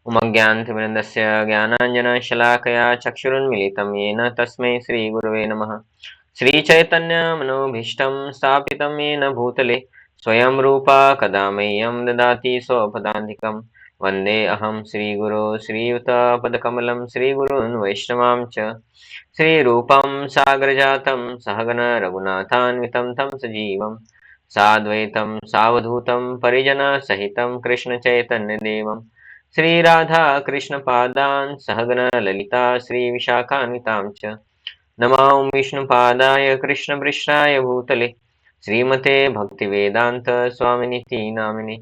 उमज्ञानतिमिरन्दस्य ज्ञानाञ्जनशलाकया चक्षुरुन्मिलितं येन तस्मै श्रीगुरवे नमः। श्रीचैतन्यमनोभीष्टं स्थापितं येन भूतले स्वयं रूपा कदा मह्यं ददाति स्वपदान्तिकं। वन्दे अहं श्रीगुरो श्रीयुतपदकमलं श्रीगुरून् वैष्णवां च श्रीरूपं सागरजातं सहगण रघुनाथान्वितं तं सजीवं साद्वैतं सावधूतं परिजनसहितं कृष्णचैतन्यदेवं श्रीराधा कृष्णपादान् सहगण ललिता श्रीविशाखान्वितां च नमो विष्णुपादाय कृष्णपृष्ठाय भूतले श्रीमते भक्तिवेदांत स्वामिनिति नामिने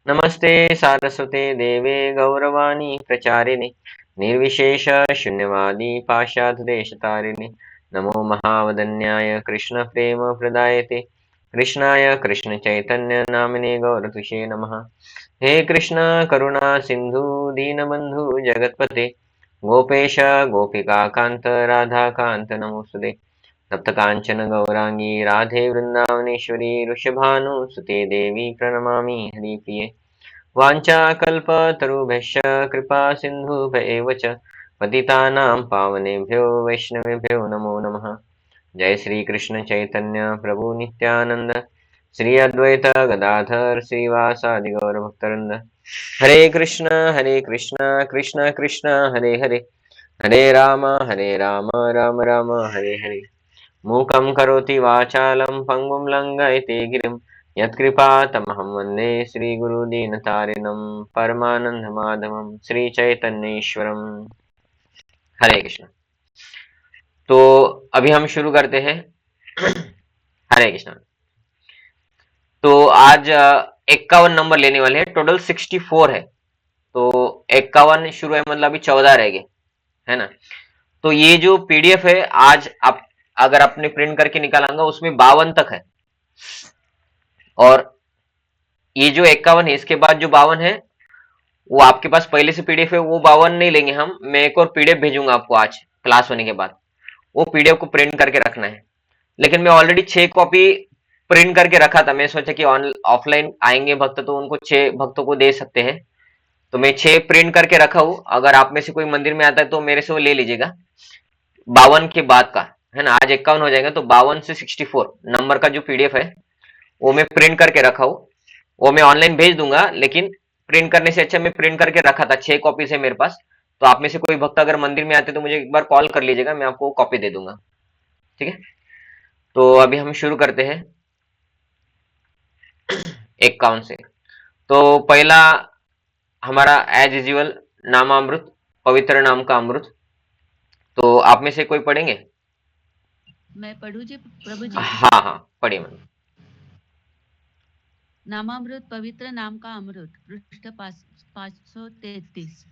नमस्ते सारस्वते देवे गौरवाणी प्रचारिणे निर्विशेष शून्यवादी पाश्चात्यदेशतारिणे नमो महावदन्याय कृष्ण प्रेम प्रदायते कृष्णाय कृष्ण चैतन्य नामिने गौरतुषे नमः। हे कृष्ण करुणा सिंधु दीनबंधु जगतपते गोपेश गोपिकाकांत राधाकांत नमोस्तुते तप्त कांचन गौरांगी राधे वृंदावनेश्वरी ऋषभानुसुते देवी प्रणमामि हरिप्रिये वाञ्छाकल्पतरुभ्यश्च कृपा सिन्धुभ्य एव च पतितानां पावनेभ्यो वैष्णवेभ्यो नमो नमः। जय श्री कृष्ण चैतन्य प्रभु नित्यानंद श्री अद्वैत गदाधर श्रीवासादि गौर भक्तवृंद हरे कृष्ण कृष्ण कृष्ण हरे हरे हरे राम राम राम हरे हरे मूकं करोति वाचालं पङ्गुं लङ्घयते गिरिं यत्कृपातमहं वन्दे श्रीगुरुदीनतारिणं परमानन्दमाधवं श्रीचैतन्येश्वरम्। हरे कृष्ण। तो अभी हम शुरू करते हैं। हरे कृष्ण। तो आज 51 नंबर लेने वाले हैं। टोटल 64 है, तो 51 शुरू है मतलब अभी 14 रह गए, है ना। तो ये जो पीडीएफ है आज आप अगर आपने प्रिंट करके निकालांगा उसमें 52 तक है, और ये जो 51 है इसके बाद जो 52 है वो आपके पास पहले से पीडीएफ है, वो 52 नहीं लेंगे हम। मैं एक और पीडीएफ भेजूंगा आपको आज क्लास होने के बाद, वो पीडीएफ को प्रिंट करके रखना है। लेकिन मैं ऑलरेडी 6 कॉपी प्रिंट करके रखा था। मैं सोचा कि ऑफलाइन आएंगे भक्त तो उनको 6 भक्तों को दे सकते हैं, तो मैं 6 प्रिंट करके रखा हूँ। अगर आप में से कोई मंदिर में आता है तो मेरे से वो ले लीजिएगा 52 के बाद का, है ना। आज 51 हो जाएगा, तो 52 से 64 नंबर का जो पीडीएफ है वो मैं प्रिंट करके रखा हूँ। वो मैं ऑनलाइन भेज दूंगा, लेकिन प्रिंट करने से अच्छा मैं प्रिंट करके रखा था। 6 कॉपी है मेरे पास। तो आप में से कोई भक्त अगर मंदिर में आते तो मुझे एक बार कॉल कर लीजिएगा, मैं आपको कॉपी दे दूंगा, ठीक है। तो अभी हम शुरू करते हैं 51 से। तो पहला हमारा एज यूजुअल नामामृत, पवित्र नाम का अमृत। तो आप में से कोई पढ़ेंगे? मैं पढ़ू जी प्रभु जी। हाँ हाँ पढ़िए मैम। नामामृत पवित्र नाम का अमृत, पृष्ठ 533।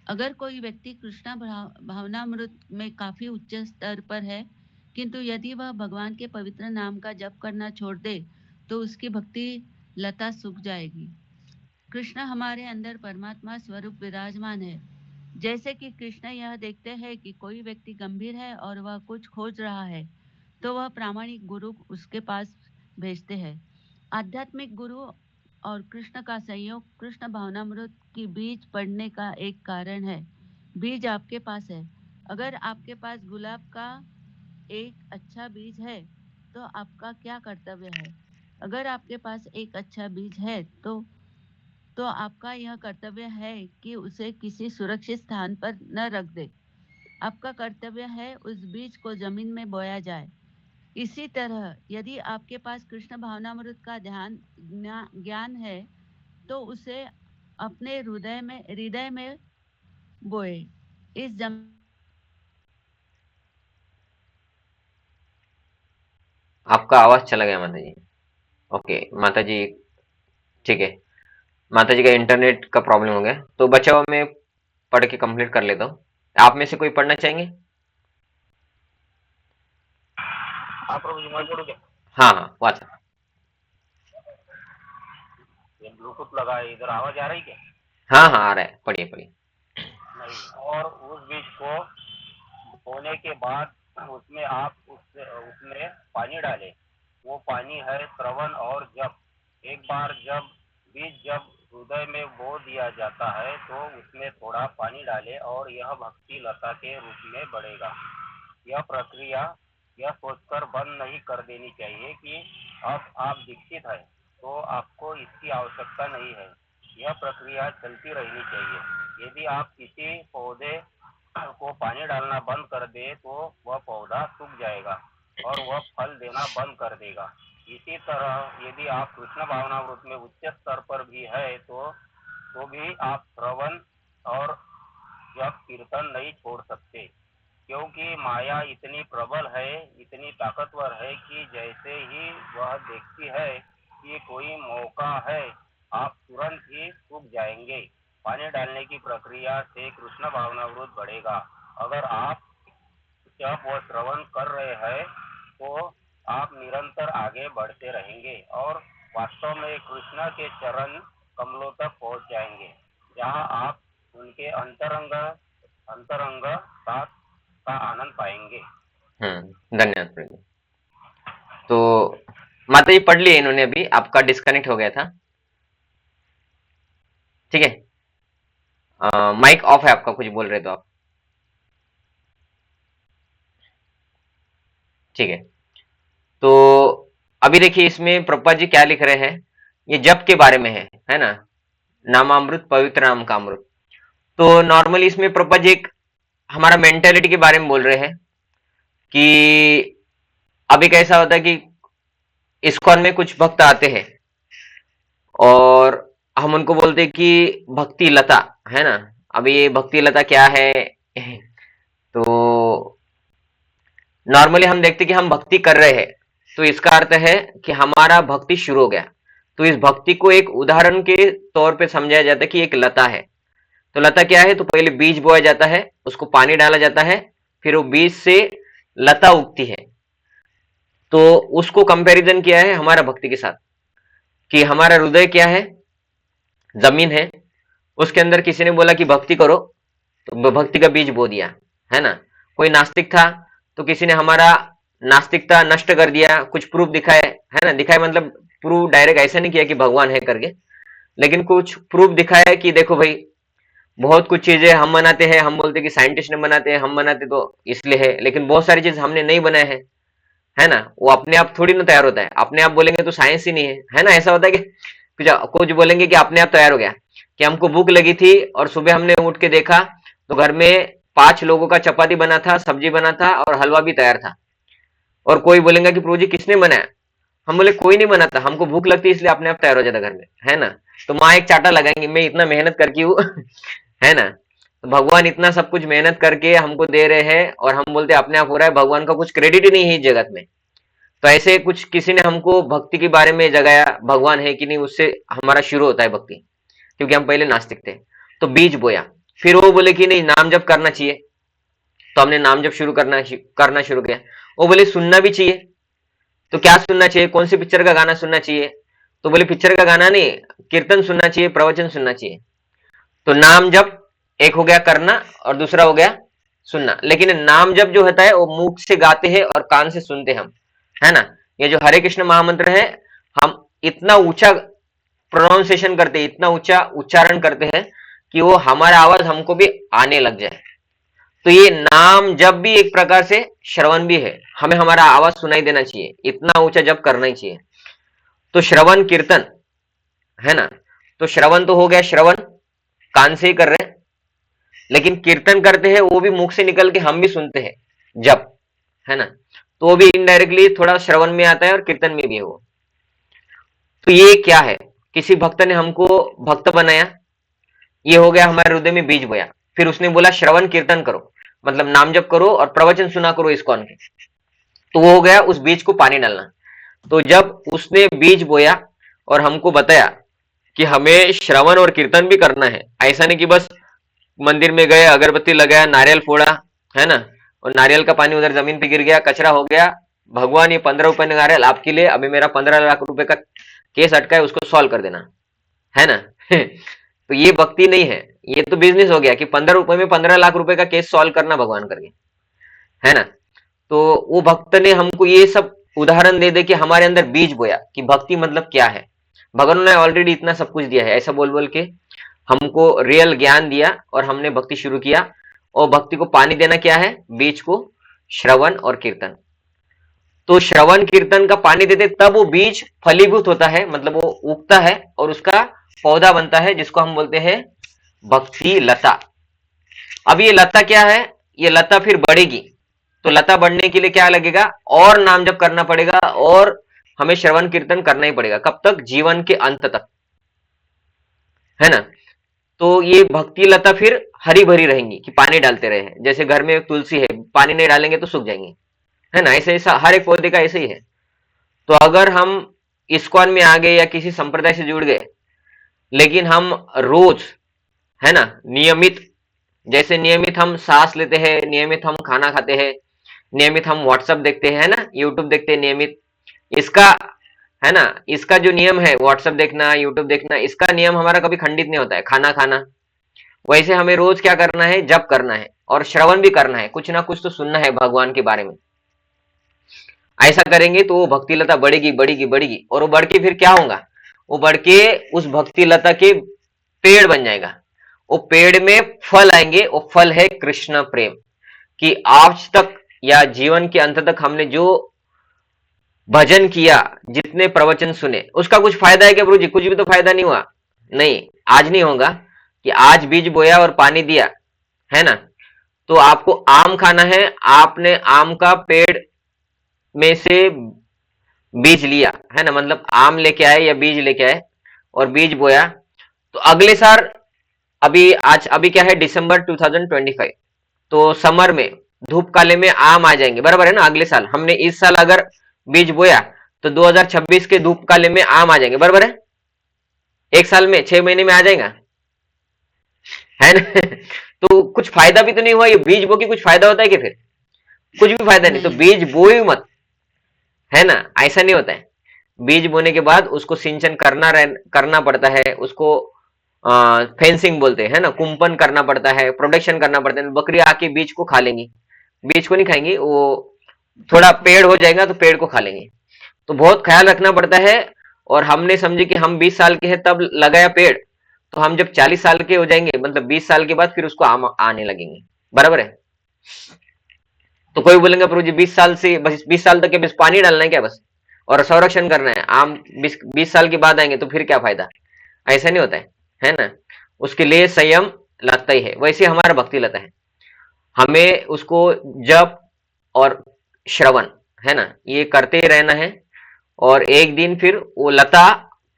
अगर कोई व्यक्ति कृष्णा भावनामृत में काफी उच्च स्तर पर है, किंतु यदि वह भगवान के पवित्र नाम का जप करना छोड़ दे तो उसकी भक्ति लता सूख जाएगी। कृष्ण हमारे अंदर परमात्मा स्वरूप विराजमान है। जैसे कि कृष्ण यह देखते हैं कि कोई व्यक्ति गंभीर है और वह कुछ खोज रहा है, तो वह प्रामाणिक गुरु उसके पास भेजते हैं। आध्यात्मिक गुरु और कृष्ण का संयोग कृष्ण भावनामृत की बीज पड़ने का एक कारण है। बीज आपके पास है। अगर आपके पास गुलाब का एक अच्छा बीज है तो आपका क्या कर्तव्य है? अगर आपके पास एक अच्छा बीज है तो आपका यह कर्तव्य है कि उसे किसी सुरक्षित स्थान पर न रख दे। आपका कर्तव्य है उस बीज को जमीन में बोया जाए। इसी तरह यदि आपके पास कृष्ण भावनामृत का ज्ञान है तो उसे अपने हृदय में बोए। इस आपका आवाज चला गया माता जी। ओके माता जी, ठीक है। माता जी का इंटरनेट का प्रॉब्लम हो गया, तो बचा हुआ मैं पढ़ के कंप्लीट कर लेता हूँ। आप में से कोई पढ़ना चाहेंगे? हाँ प्रभु जी, मैं पढ़ू क्या? हाँ हाँ वाचा। ये ब्लूटूथ लगा है, इधर आवाज आ रही क्या? हाँ हाँ आ रहा है, पढ़िए पढ़िए। नहीं। और उस बीज को बोने के बाद उसमें आप उसमें पानी डालें। वो पानी है श्रवण और जप। एक बार जब बीज जब हृदय में बो दिया जाता है तो उसमें थोड़ा पानी डालें और यह भक्ति लता के रूप में बढ़ेगा। यह प्रक्रिया यह सोचकर बंद नहीं कर देनी चाहिए कि अब आप दीक्षित हैं तो आपको इसकी आवश्यकता नहीं है। यह प्रक्रिया चलती रहनी चाहिए। यदि आप किसी पौधे को पानी डालना बंद कर दे तो वह पौधा सूख जाएगा और वह फल देना बंद कर देगा। इसी तरह यदि आप कृष्ण भावनामृत में उच्च स्तर पर भी है तो भी आप श्रवण और जप कीर्तन नहीं छोड़ सकते, क्योंकि माया इतनी प्रबल है, इतनी ताकतवर है कि जैसे ही वह देखती है कि कोई मौका है, आप तुरंत ही सूख जाएंगे। पानी डालने की प्रक्रिया से कृष्ण भावनामृत बढ़ेगा। अगर आप जप व श्रवण कर रहे हैं तो आप निरंतर आगे बढ़ते रहेंगे और वास्तव में कृष्ण के चरण कमलों तक पहुंच जाएंगे, जहां आप उनके अंतरंग अंतरंग साथ का आनंद पाएंगे। धन्यवाद प्रभु। तो माता जी पढ़ लिए इन्होंने, अभी आपका डिस्कनेक्ट हो गया था। ठीक है, माइक ऑफ है आपका, कुछ बोल रहे तो आप। ठीक है, तो अभी देखिए इसमें प्रभुपाद जी क्या लिख रहे हैं। ये जप के बारे में है ना, नामामृत पवित्र नाम का अमृत। तो नॉर्मली इसमें प्रभुपाद जी एक हमारा मेंटेलिटी के बारे में बोल रहे हैं कि अभी कैसा होता है कि इस्कॉन में कुछ भक्त आते हैं और हम उनको बोलते हैं कि भक्ति लता, है ना। अभी ये भक्ति लता क्या है तो नॉर्मली हम देखते हैं कि हम भक्ति कर रहे हैं, तो इसका अर्थ है कि हमारा भक्ति शुरू हो गया। तो इस भक्ति को एक उदाहरण के तौर पे समझाया जाता है कि एक लता है। तो लता क्या है, तो पहले बीज बोया जाता है, उसको पानी डाला जाता है, फिर वो बीज से लता उगती है। तो उसको कंपैरिजन किया है हमारा भक्ति के साथ कि हमारा हृदय क्या है, जमीन है, उसके अंदर किसी ने बोला कि भक्ति करो, तो भक्ति का बीज बो दिया, है ना। कोई नास्तिक था तो किसी ने हमारा नास्तिकता नष्ट कर दिया, कुछ प्रूफ दिखाए, है ना। दिखाए मतलब प्रूफ डायरेक्ट ऐसा नहीं किया कि भगवान है करके, लेकिन कुछ प्रूफ दिखाया कि देखो भाई बहुत कुछ चीजें हम मनाते हैं, हम बोलते कि साइंटिस्ट ने बनाते हैं, हम बनाते तो इसलिए है, लेकिन बहुत सारी चीज हमने नहीं बनाए हैं, है ना। वो अपने आप थोड़ी ना तैयार होता है, अपने आप बोलेंगे तो साइंस ही नहीं है ना। ऐसा होता है कि कुछ बोलेंगे कि अपने आप तैयार हो गया, कि हमको भूख लगी थी और सुबह हमने उठ के देखा तो घर में 5 लोगों का चपाती बना था, सब्जी बना था और हलवा भी तैयार था। और कोई बोलेगा कि प्रभु जी किसने बनाया, हम बोले कोई नहीं बनाता, हमको भूख लगती है इसलिए अपने आप तैयार हो जाता घर में, है ना। तो माँ एक चाटा लगाएंगी, मैं इतना मेहनत करके हूँ है ना। तो भगवान इतना सब कुछ मेहनत करके हमको दे रहे हैं और हम बोलते अपने आप हो रहा है, भगवान का कुछ क्रेडिट ही नहीं है इस जगत में। तो ऐसे कुछ किसी ने हमको भक्ति के बारे में जगाया, भगवान है कि नहीं, उससे हमारा शुरू होता है भक्ति, क्योंकि हम पहले नास्तिक थे। तो बीज बोया, फिर वो बोले कि नहीं नाम जप करना चाहिए, तो हमने नाम जप करना शुरू किया। वो बोले सुनना भी चाहिए, तो क्या सुनना चाहिए, कौन सी पिक्चर का गाना सुनना चाहिए, तो बोले पिक्चर का गाना नहीं, कीर्तन सुनना चाहिए, प्रवचन सुनना चाहिए। तो नाम जप एक हो गया करना और दूसरा हो गया सुनना। लेकिन नाम जप जो होता है वो मुख से गाते हैं और कान से सुनते हम, है ना। ये जो हरे कृष्ण महामंत्र है, हम इतना ऊंचा प्रोनाउंसिएशन करते हैं, इतना ऊंचा उच्चारण करते हैं कि वो हमारा आवाज हमको भी आने लग जाए। तो ये नाम जब भी एक प्रकार से श्रवण भी है, हमें हमारा आवाज सुनाई देना चाहिए, इतना ऊंचा जब करना ही चाहिए। तो श्रवण कीर्तन, है ना। तो श्रवण तो हो गया, श्रवण कान से ही कर रहे हैं, लेकिन कीर्तन करते हैं वो भी मुख से निकल के हम भी सुनते हैं जब, है ना। तो वो भी इनडायरेक्टली थोड़ा श्रवण में आता है और कीर्तन में भी है वो। तो ये क्या है, किसी भक्त ने हमको भक्त बनाया, ये हो गया हमारे हृदय में बीज बोया। फिर उसने बोला श्रवण कीर्तन करो, मतलब नाम जप करो और प्रवचन सुना करो इस्कॉन के। तो वो हो गया उस बीज को पानी डालना। तो जब उसने बीज बोया और हमको बताया कि हमें श्रवण और कीर्तन भी करना है, ऐसा नहीं कि बस मंदिर में गए, अगरबत्ती लगाया, नारियल फोड़ा, है ना, और नारियल का पानी उधर जमीन पे गिर गया, कचरा हो गया, भगवान ये 15 रुपए का नारियल आपके लिए, अभी मेरा 15 लाख रुपए का केस अटका है, उसको सॉल्व कर देना, है ना तो ये भक्ति नहीं है, ये तो बिजनेस हो गया कि 15 रुपए में 15 लाख रुपए का केस सॉल्व करना भगवान करके, है ना। तो वो भक्त ने हमको ये सब उदाहरण दे दे कि हमारे अंदर बीज बोया कि भक्ति मतलब क्या है। भगवान ने ऑलरेडी इतना सब कुछ दिया है, ऐसा बोल बोल के हमको रियल ज्ञान दिया और हमने भक्ति शुरू किया। और भक्ति को पानी देना क्या है? बीज को श्रवण और कीर्तन। तो श्रवण कीर्तन का पानी देते तब वो बीज फलीभूत होता है, मतलब वो उगता है और उसका पौधा बनता है, जिसको हम बोलते हैं भक्ति लता। अब ये लता क्या है? ये लता फिर बढ़ेगी, तो लता बढ़ने के लिए क्या लगेगा? और नाम जप करना पड़ेगा और हमें श्रवण कीर्तन करना ही पड़ेगा। कब तक? जीवन के अंत तक, है ना। तो ये भक्ति लता फिर हरी भरी रहेंगी कि पानी डालते रहे। जैसे घर में तुलसी है, पानी नहीं डालेंगे तो सूख जाएंगी, है ना। ऐसे ऐसा हर एक पौधे का ऐसे ही है। तो अगर हम इस्कॉन में आ गए या किसी संप्रदाय से जुड़ गए, लेकिन हम रोज, है ना, नियमित, जैसे नियमित हम सांस लेते हैं, नियमित हम खाना खाते हैं, नियमित हम व्हाट्सएप देखते हैं, है ना, यूट्यूब देखते हैं नियमित, इसका, है ना, इसका जो नियम है व्हाट्सएप देखना, यूट्यूब देखना, इसका नियम हमारा कभी खंडित नहीं होता है, खाना खाना। वैसे हमें रोज क्या करना है? जप करना है और श्रवण भी करना है, कुछ ना कुछ तो सुनना है भगवान के बारे में। ऐसा करेंगे तो वो भक्ति लता बढ़ेगी बढ़ेगी बढ़ेगी, और वो बढ़ के फिर क्या होगा? वो बढ़ के उस भक्ति लता के पेड़ बन जाएगा। वो पेड़ में फल आएंगे, वो फल है कृष्ण प्रेम। कि आज तक या जीवन के अंत तक हमने जो भजन किया, जितने प्रवचन सुने, उसका कुछ फायदा है क्या प्रभु जी? कुछ भी तो फायदा नहीं हुआ। नहीं, आज नहीं होगा कि आज बीज बोया और पानी दिया, है ना, तो आपको आम खाना है, आपने आम का पेड़ में से बीज लिया, है ना, मतलब आम लेके आए या बीज लेके आए और बीज बोया, तो अगले साल, अभी क्या है? दिसंबर 2025, तो समर में, धूप काले में आम आ जाएंगे, बराबर है ना। अगले साल हमने इस साल अगर बीज बोया तो 2026 के धूप काले में आम आ जाएंगे, बराबर है। एक साल में 6 महीने में आ जाएगा, है ना। तो कुछ फायदा भी तो नहीं हुआ। ये बीज बो के कुछ फायदा होता है कि? फिर कुछ भी फायदा नहीं। तो नहीं। बीज बोई मत, है ना, ऐसा नहीं होता है। बीज बोने के बाद उसको सिंचन करना पड़ता है, उसको फेंसिंग बोलते हैं, है ना, कुंपन करना पड़ता है, प्रोटेक्शन करना पड़ता है। बकरी आके बीज को खा लेंगी, बीज को नहीं खाएंगी, वो थोड़ा पेड़ हो जाएगा तो पेड़ को खा लेंगे। तो बहुत ख्याल रखना पड़ता है। और हमने समझे कि हम 20 साल के हैं तब लगाया पेड़, तो हम जब 40 साल के हो जाएंगे, मतलब 20 साल के बाद फिर उसको आम आने लगेंगे, बराबर है। तो कोई बोलेंगे प्रभु जी 20 साल से बस 20 साल तक के बस पानी डालना है क्या बस, और संरक्षण करना है, आम 20 साल के बाद आएंगे तो फिर क्या फायदा? ऐसा नहीं होता है ना। उसके लिए संयम लगता ही है। वैसे हमारा भक्ति लता है, हमें उसको जप और श्रवण, है ना, ये करते ही रहना है। और एक दिन फिर वो लता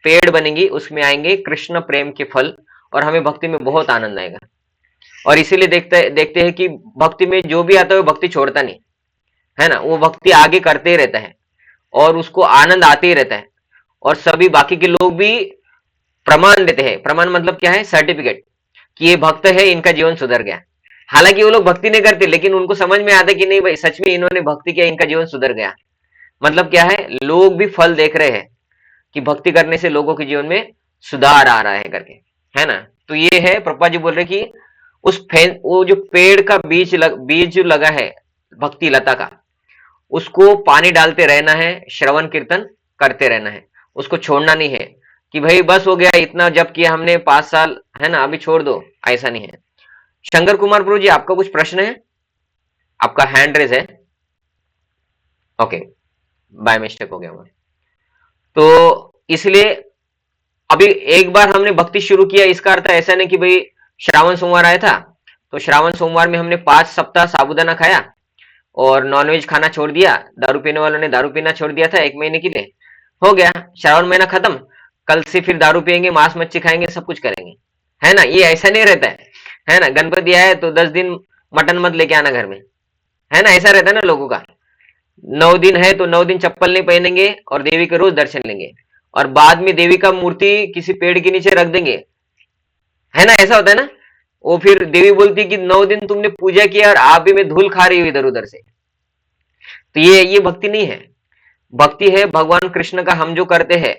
पेड़ बनेगी, उसमें आएंगे कृष्ण प्रेम के फल, और हमें भक्ति में बहुत आनंद आएगा। और इसीलिए देखते हैं कि भक्ति में जो भी आता है वो भक्ति छोड़ता नहीं, है ना, वो भक्ति आगे करते ही रहता है और उसको आनंद आते ही रहता है। और सभी बाकी के लोग भी प्रमाण देते हैं। प्रमाण मतलब क्या है? सर्टिफिकेट, कि ये भक्त है, इनका जीवन सुधर गया। हालांकि वो लोग भक्ति नहीं करते, लेकिन उनको समझ में आता है कि नहीं भाई सच में इन्होंने भक्ति किया, इनका जीवन सुधर गया। मतलब क्या है? लोग भी फल देख रहे हैं कि भक्ति करने से लोगों के जीवन में सुधार आ रहा है करके, है ना। तो ये है, प्रभुपाद जी बोल रहे कि वो जो पेड़ का बीज जो लगा है भक्ति लता का, उसको पानी डालते रहना है, श्रवण कीर्तन करते रहना है, उसको छोड़ना नहीं है कि भाई बस हो गया, इतना जब किया हमने 5 साल, है ना, अभी छोड़ दो, ऐसा नहीं है। शंकर कुमार प्रभु जी, आपका कुछ प्रश्न है? आपका हैंड रेज है? ओके, बाय मिस्टेक हो गया हुआ। तो इसलिए अभी एक बार हमने भक्ति शुरू किया, इसका अर्थ ऐसा नहीं कि भाई श्रावण सोमवार आया था तो श्रावण सोमवार में हमने 5 सप्ताह साबूदाना खाया और नॉनवेज खाना छोड़ दिया, दारू पीने वालों ने दारू पीना छोड़ दिया था 1 महीने के लिए, हो गया श्रावण महीना खत्म, कल से फिर दारू पियेंगे, मांस मच्छी खाएंगे, सब कुछ करेंगे, है ना। ये ऐसा नहीं रहता है ना। गणपति आए तो 10 दिन मटन मत लेके आना घर में, है ना, ऐसा रहता है ना लोगों का। 9 दिन है तो 9 दिन चप्पल नहीं पहनेंगे और देवी के रोज दर्शन लेंगे, और बाद में देवी का मूर्ति किसी पेड़ के नीचे रख देंगे, है ना, ऐसा होता है ना। वो फिर देवी बोलती कि 9 दिन तुमने पूजा किया और आप भी मैं धूल खा रही हूँ इधर उधर से। तो ये भक्ति नहीं है। भक्ति है भगवान कृष्ण का हम जो करते हैं,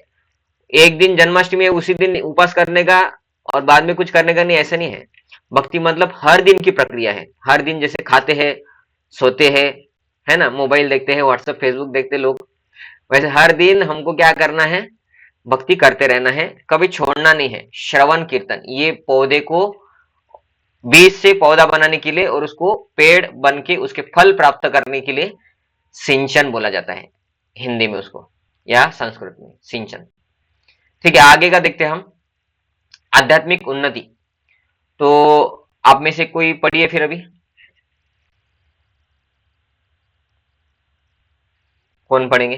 एक दिन जन्माष्टमी है उसी दिन उपास करने का और बाद में कुछ करने का नहीं, ऐसा नहीं है। भक्ति मतलब हर दिन की प्रक्रिया है। हर दिन जैसे खाते हैं, सोते हैं, है ना, मोबाइल देखते हैं, व्हाट्सएप फेसबुक देखते हैं लोग, वैसे हर दिन हमको क्या करना है? भक्ति करते रहना है, कभी छोड़ना नहीं है। श्रवण कीर्तन, ये पौधे को बीज से पौधा बनाने के लिए और उसको पेड़ बन के उसके फल प्राप्त करने के लिए सिंचन बोला जाता है हिंदी में उसको, या संस्कृत में सिंचन। ठीक है, आगे का देखते हैं हम। आध्यात्मिक उन्नति, तो आप में से कोई पढ़िए फिर अभी, कौन पढ़ेंगे?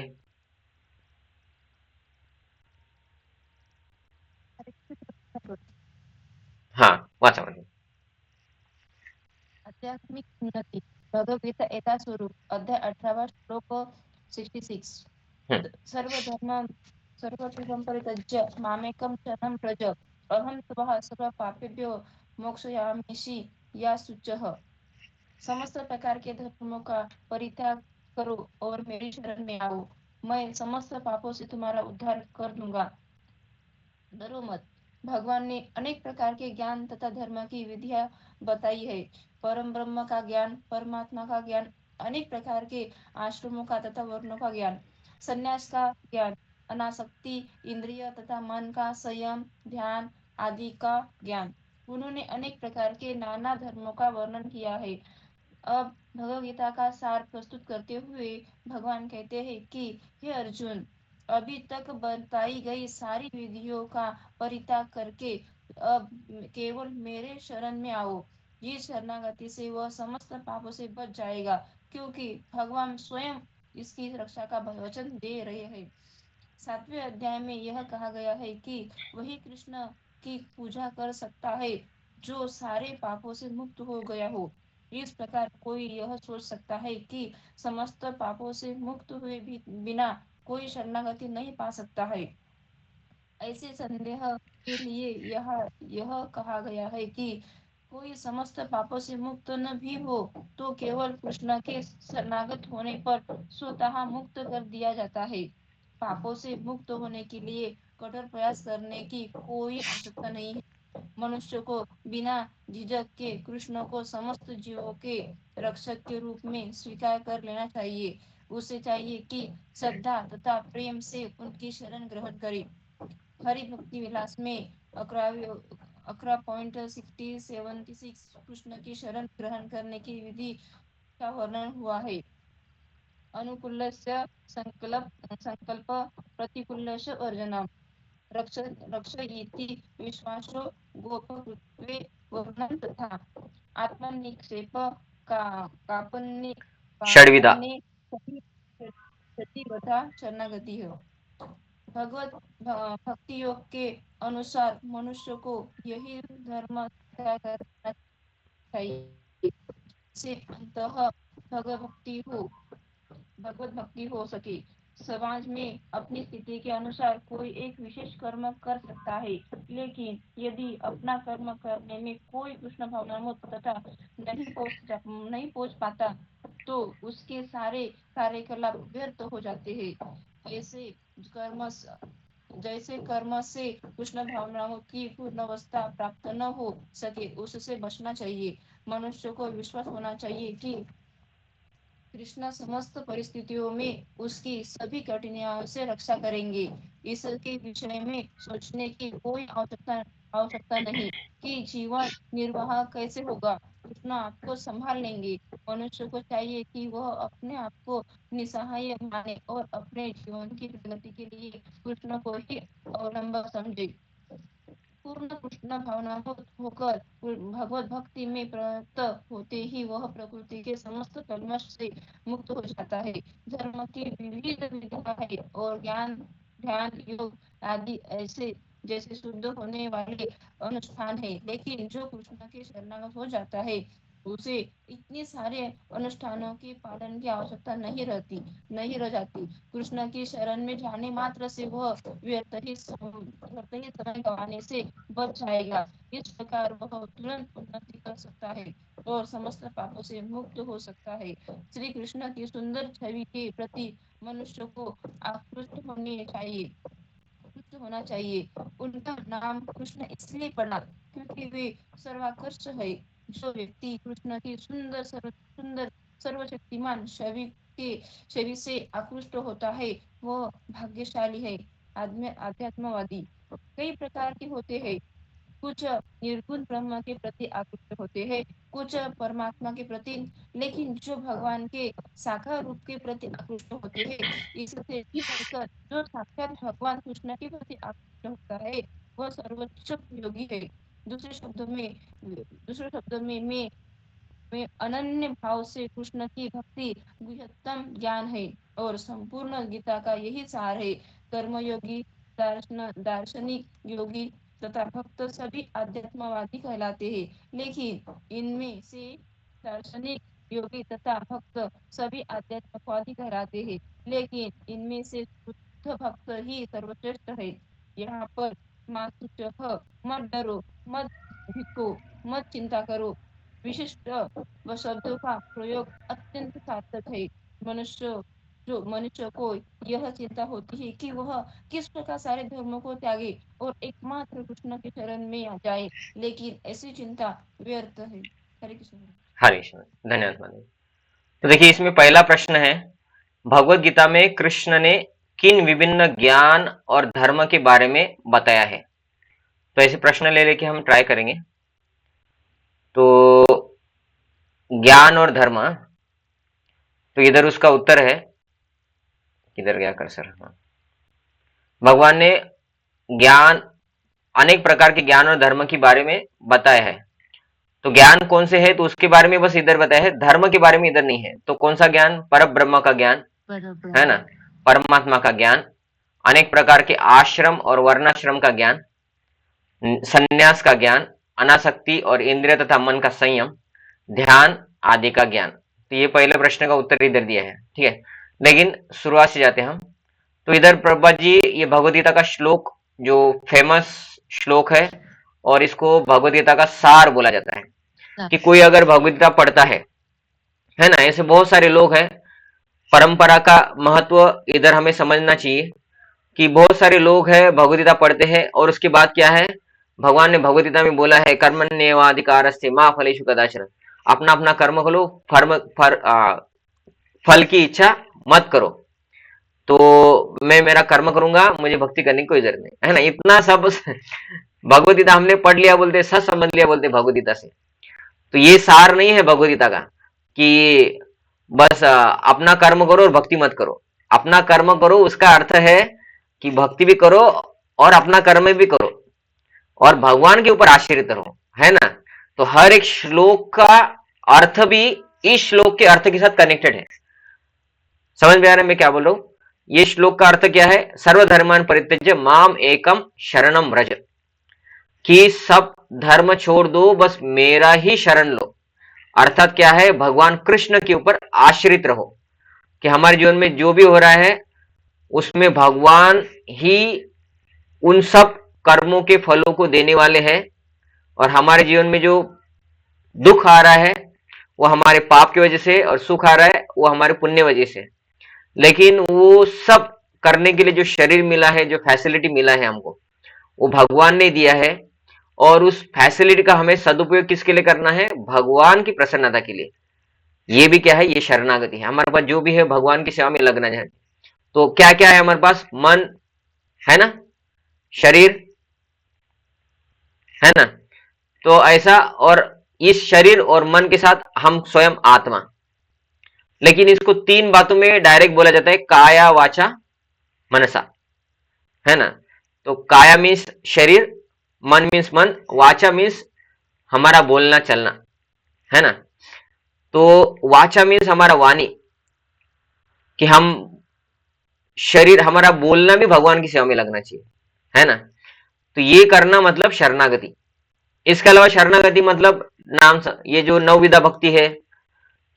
हाँ, वाचा वाचा। आध्यात्मिक उन्नती, भगवद्गीता एता स्वरूप, अध्याय 18 श्लोक 66। हम्म, सर्वधर्मं परित्यज्य मामेकं शरणं व्रज, अहं त्वा सर्वपापेभ्यो मोक्षयामिषि या शुचः। समस्त प्रकार के धर्मों का परित्याग करो और मेरी शरण में आओ, मैं समस्त पापों से तुम्हारा उद्धार कर दूंगा। डरो मत। भगवान ने अनेक प्रकार के ज्ञान तथा धर्म की विधियां बताई है। परम ब्रह्म का ज्ञान, परमात्मा का ज्ञान, अनेक प्रकार के आश्रमों का तथा वर्णों का ज्ञान, संन्यास का ज्ञान, अनासक्ति, इंद्रिय तथा मन का संयम, ध्यान आदि का ज्ञान। उन्होंने अनेक प्रकार के नाना धर्मों का वर्णन किया है। अब भगवद गीता का सार प्रस्तुत करते हुए भगवान कहते हैं कि हे अर्जुन, अभी तक बताई गई सारी विधियों का परित्याग करके अब केवल मेरे शरण में आओ। इस शरणागति से वह समस्त पापों से बच जाएगा, क्योंकि भगवान स्वयं इसकी रक्षा का वचन दे रहे हैं। 7वें अध्याय में यह कहा गया है कि वही कृष्ण की पूजा कर सकता है जो सारे पापों से मुक्त हो गया हो। इस प्रकार कोई यह सोच सकता है कि समस्त पापों से मुक्त हुए भी बिना कोई शरणागति नहीं पा सकता है। ऐसे संदेह के लिए यह कहा गया है कि कोई समस्त पापों से मुक्त न भी हो तो केवल कृष्ण के शरणागत होने पर स्वतः मुक्त कर दिया जाता है। पापों से मुक्त होने के लिए कठोर प्रयास करने की कोई आवश्यकता नहीं है। मनुष्य को बिना झिझक के कृष्ण को समस्त जीवों के रक्षक के रूप में स्वीकार कर लेना चाहिए। उसे चाहिए कि श्रद्धा तथा प्रेम से उनकी शरण ग्रहण करे। हरि भक्ति विलास में 11.76 कृष्ण की शरण ग्रहण करने की विधि का वर्णन हुआ है। अनुकूलस्य संकल्प प्रतिकूलस्य वर्जनम, रक्षयिति विश्वासो गोपकृत्वे वर्णन तथा आत्मनिक्षेप का कापन्ने षड्विधा। कापन्ने सती वथा शरणागति हो। भगवत भक्ति योग के अनुसार मनुष्य को यही धर्म त्याग करना चाहिए, से अंततः भगवत भक्ति हो सके। समाज में अपनी स्थिति के अनुसार कोई एक विशेष कर्म कर सकता है, लेकिन यदि अपना कर्म करने में कोई कृष्ण भावनामूर्त तथा नहीं पहुंच पाता तो उसके सारे कार्यकलाप व्यर्थ हो जाते हैं। ऐसे कर्म जैसे कर्म से कृष्ण भावनाओं की पूर्ण अवस्था प्राप्त न हो सके उससे बचना चाहिए। मनुष्य को विश्वास होना चाहिए कि कृष्ण समस्त परिस्थितियों में उसकी सभी कठिनाइयों से रक्षा करेंगे। इसके विषय में सोचने की कोई आवश्यकता नहीं कि जीवन निर्वाह कैसे होगा, कृष्ण आपको संभाल लेंगे। मनुष्य को चाहिए कि वह अपने आप को निसहाय माने और अपने जीवन की प्रगति के लिए कृष्ण को ही अवलंबन समझे। पूर्ण कृष्ण भावनाभूत होकर भगवत भक्ति में प्रवृत्त होते ही वह प्रकृति के समस्त कल्मश से मुक्त हो जाता है। धर्म की विविध विधियां है और ज्ञान, ध्यान, योग आदि ऐसे जैसे शुद्ध होने वाले अनुष्ठान है, लेकिन जो कृष्ण के शरणागत हो जाता है उसे इतने सारे अनुष्ठानों के पालन की आवश्यकता नहीं रह जाती। कृष्ण की शरण में जाने मात्र से वह व्यर्थ ही समय गंवाने से बच जाएगा। इस प्रकार वह तुरंत उन्नति कर सकता है और समस्त पापों से मुक्त हो सकता है। श्री कृष्ण की सुंदर छवि के प्रति मनुष्य को आकृष्ट होना चाहिए। उनका नाम कृष्ण इसलिए पड़ा क्योंकि वे सर्वाकर्ष है। जो व्यक्ति कृष्ण की सुंदर सर्वशक्तिमान छवि से आकृष्ट होता है वह भाग्यशाली है। आध्यात्मवादी कई प्रकार के होते हैं। कुछ निर्गुण ब्रह्म के प्रति आकृष्ट होते हैं, कुछ परमात्मा के प्रति, लेकिन जो भगवान के साकार रूप के प्रति आकृष्ट होते हैं, इससे भी बढ़कर जो साक्षात भगवान कृष्ण के प्रति आकृष्ट होता है वह सर्वोच्च योगी है। दूसरे शब्दों में मैं अनन्य भाव से कृष्ण की भक्ति गुह्यतम ज्ञान है और संपूर्ण गीता का यही सार है। कर्मयोगी, दार्शनिक योगी तथा भक्त सभी आध्यात्मवादी कहलाते हैं, लेकिन इनमें से दार्शनिक योगी तथा भक्त सभी आध्यात्मवादी कहलाते हैं, लेकिन इनमें से शुद्ध भक्त ही सर्वश्रेष्ठ है। यहाँ पर मत डरो, मत भिको, मत चिंता करो विशिष्ट व शब्दों का प्रयोग अत्यंत सार्थक है। मनुष्य को यह चिंता होती है कि वह किस प्रकार सारे धर्मों को त्यागे और एकमात्र कृष्ण के चरण में आ जाए, लेकिन ऐसी चिंता व्यर्थ है। हरे कृष्ण। हरे कृष्ण, धन्यवाद माधव। तो देखिए, इसमें पहला प्रश्न है, भगवत गीता में कृष्ण ने किन विभिन्न ज्ञान और धर्म के बारे में बताया है। तो ऐसे प्रश्न ले लेके हम ट्राई करेंगे। तो ज्ञान और धर्म, तो इधर उसका उत्तर है, किधर गया कर्सर। हाँ, भगवान ने ज्ञान, अनेक प्रकार के ज्ञान और धर्म के बारे में बताया है। तो ज्ञान कौन से है तो उसके बारे में बस इधर बताया है, धर्म के बारे में इधर नहीं है। तो कौन सा ज्ञान? पर ब्रह्म का ज्ञान है ना, परमात्मा का ज्ञान, अनेक प्रकार के आश्रम और वर्णाश्रम का ज्ञान, संन्यास का ज्ञान, अनासक्ति और इंद्रिय तथा मन का संयम, ध्यान आदि का ज्ञान। तो ये पहले प्रश्न का उत्तर इधर दिया है, ठीक है। लेकिन शुरुआत से जाते हैं हम। तो इधर प्रभुपाद जी ये भगवद गीता का श्लोक, जो फेमस श्लोक है, और इसको भगवद गीता का सार बोला जाता है। कि कोई अगर भगवद गीता पढ़ता है ना, ऐसे बहुत सारे लोग हैं। परंपरा का महत्व इधर हमें समझना चाहिए कि बहुत सारे लोग हैं भगवद गीता पढ़ते हैं, और उसके बाद क्या है, भगवान ने भगवद गीता में बोला है, कर्मण्येवाधिकारस्ते मा फलेषु कदाचन, अपना अपना कर्म करो, फल की इच्छा मत करो। तो मैं मेरा कर्म करूंगा, मुझे भक्ति करने की कोई जरूरत नहीं है ना, इतना सब भगवद गीता हमने पढ़ लिया बोलते, सच समझ लिया बोलते भगवद गीता से। तो ये सार नहीं है भगवद गीता का कि बस अपना कर्म करो और भक्ति मत करो। अपना कर्म करो उसका अर्थ है कि भक्ति भी करो और अपना कर्म भी करो और भगवान के ऊपर आश्रित रहो, है ना। तो हर एक श्लोक का अर्थ भी इस श्लोक के अर्थ के साथ कनेक्टेड है। समझ में आ रहा है मैं क्या बोल रहा हूं? ये श्लोक का अर्थ क्या है? सर्वधर्मान परित्यज्य माम एकम शरणम व्रज, कि सब धर्म छोड़ दो, बस मेरा ही शरण लो। अर्थात क्या है, भगवान कृष्ण के ऊपर आश्रित रहो, कि हमारे जीवन में जो भी हो रहा है उसमें भगवान ही उन सब कर्मों के फलों को देने वाले हैं, और हमारे जीवन में जो दुख आ रहा है वो हमारे पाप की वजह से, और सुख आ रहा है वो हमारे पुण्य वजह से। लेकिन वो सब करने के लिए जो शरीर मिला है, जो फैसिलिटी मिला है हमको, वो भगवान ने दिया है, और उस फैसिलिटी का हमें सदुपयोग किसके लिए करना है? भगवान की प्रसन्नता के लिए। ये भी क्या है? ये शरणागति है। हमारे पास जो भी है भगवान की सेवा में लगना है। तो क्या क्या है हमारे पास? मन है ना, शरीर है ना, तो ऐसा, और इस शरीर और मन के साथ हम स्वयं आत्मा। लेकिन इसको तीन बातों में डायरेक्ट बोला जाता है, काया वाचा मनसा, है ना। तो काया मीन्स शरीर, मन मीन्स मन, वाचा मीन्स हमारा बोलना चलना, है ना। तो वाचा मीन्स हमारा वाणी, कि हम शरीर, हमारा बोलना भी भगवान की सेवा में लगना चाहिए, है ना। तो ये करना मतलब शरणागति। इसके अलावा शरणागति मतलब नाम, ये जो नवविधा भक्ति है,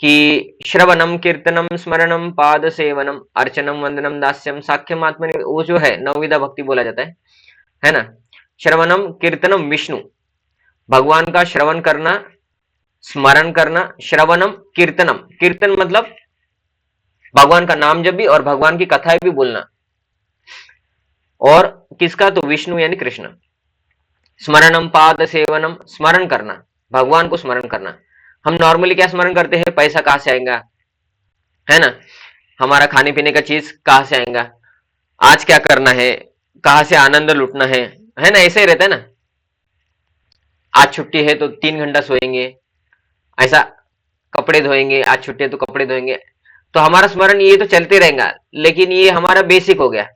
कि श्रवणम कीर्तनम स्मरणम पाद सेवनम अर्चनम वंदनम दास्यम साख्यम आत्मनि, वो जो है नवविधा भक्ति बोला जाता है ना। श्रवणम कीर्तनम विष्णु, भगवान का श्रवण करना, स्मरण करना। श्रवणम कीर्तनम, कीर्तन मतलब भगवान का नाम जप भी और भगवान की कथाएं भी बोलना। और किसका? तो विष्णु यानी कृष्ण। स्मरणम पाद सेवनम, स्मरण करना, भगवान को स्मरण करना। हम नॉर्मली क्या स्मरण करते हैं? पैसा कहां से आएगा, है ना, हमारा खाने पीने का चीज कहां से आएगा, आज क्या करना है, कहाँ से आनंद लूटना है ना, ऐसे ही रहता है ना। आज छुट्टी है तो 3 घंटा सोएंगे, ऐसा कपड़े धोएंगे, आज छुट्टी है तो कपड़े धोएंगे, तो हमारा स्मरण ये तो चलते रहेगा, लेकिन ये हमारा बेसिक हो गया।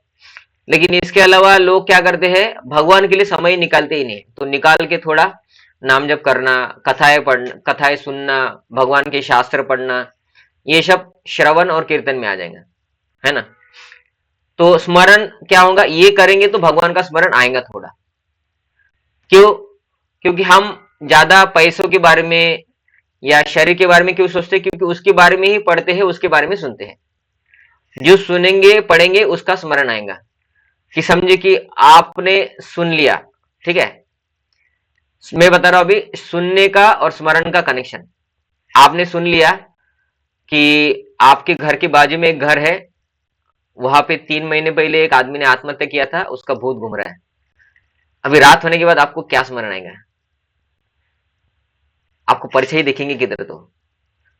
लेकिन इसके अलावा लोग क्या करते हैं, भगवान के लिए समय निकालते ही नहीं, तो निकाल के थोड़ा नाम जप करना, कथाएं पढ़ना, कथाएं सुनना, भगवान के शास्त्र पढ़ना, ये सब श्रवण और कीर्तन में आ जाएगा, है ना। तो स्मरण क्या होगा, ये करेंगे तो भगवान का स्मरण आएगा थोड़ा। क्यों? क्योंकि हम ज्यादा पैसों के बारे में या शरीर के बारे में क्यों सोचते हैं, क्योंकि उसके बारे में ही पढ़ते हैं, उसके बारे में सुनते हैं। जो सुनेंगे पढ़ेंगे उसका स्मरण आएगा। कि समझे कि आपने सुन लिया, ठीक है, मैं बता रहा हूं अभी सुनने का और स्मरण का कनेक्शन। आपने सुन लिया कि आपके घर के बाजू में एक घर है, वहां पे 3 महीने पहले एक आदमी ने आत्महत्या किया था, उसका भूत घूम रहा है। अभी रात होने के बाद आपको क्या स्मरण आएगा? आपको परछाई दिखेंगे किधर, तो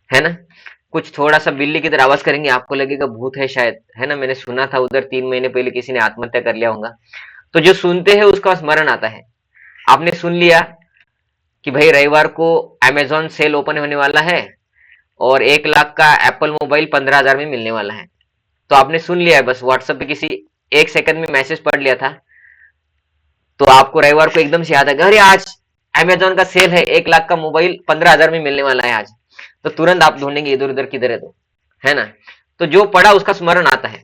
है ना, कुछ थोड़ा सा बिल्ली की तरह आवाज करेंगे, आपको लगेगा भूत है शायद, है ना, मैंने सुना था उधर 3 महीने पहले किसी ने आत्महत्या कर लिया होगा। तो जो सुनते हैं उसका स्मरण आता है। आपने सुन लिया कि भाई रविवार को अमेजॉन सेल ओपन होने वाला है और 1 लाख का एप्पल मोबाइल 15,000 में मिलने वाला है, तो आपने सुन लिया है, बस व्हाट्सएप पे किसी 1 सेकंड में मैसेज पढ़ लिया था, तो आपको रविवार को एकदम से याद आएगा, अरे आज अमेजॉन का सेल है, 1 लाख का मोबाइल 15,000 में मिलने वाला है आज, तो तुरंत आप ढूंढेंगे इधर उधर किधर है, तो है ना। तो जो पढ़ा उसका स्मरण आता है।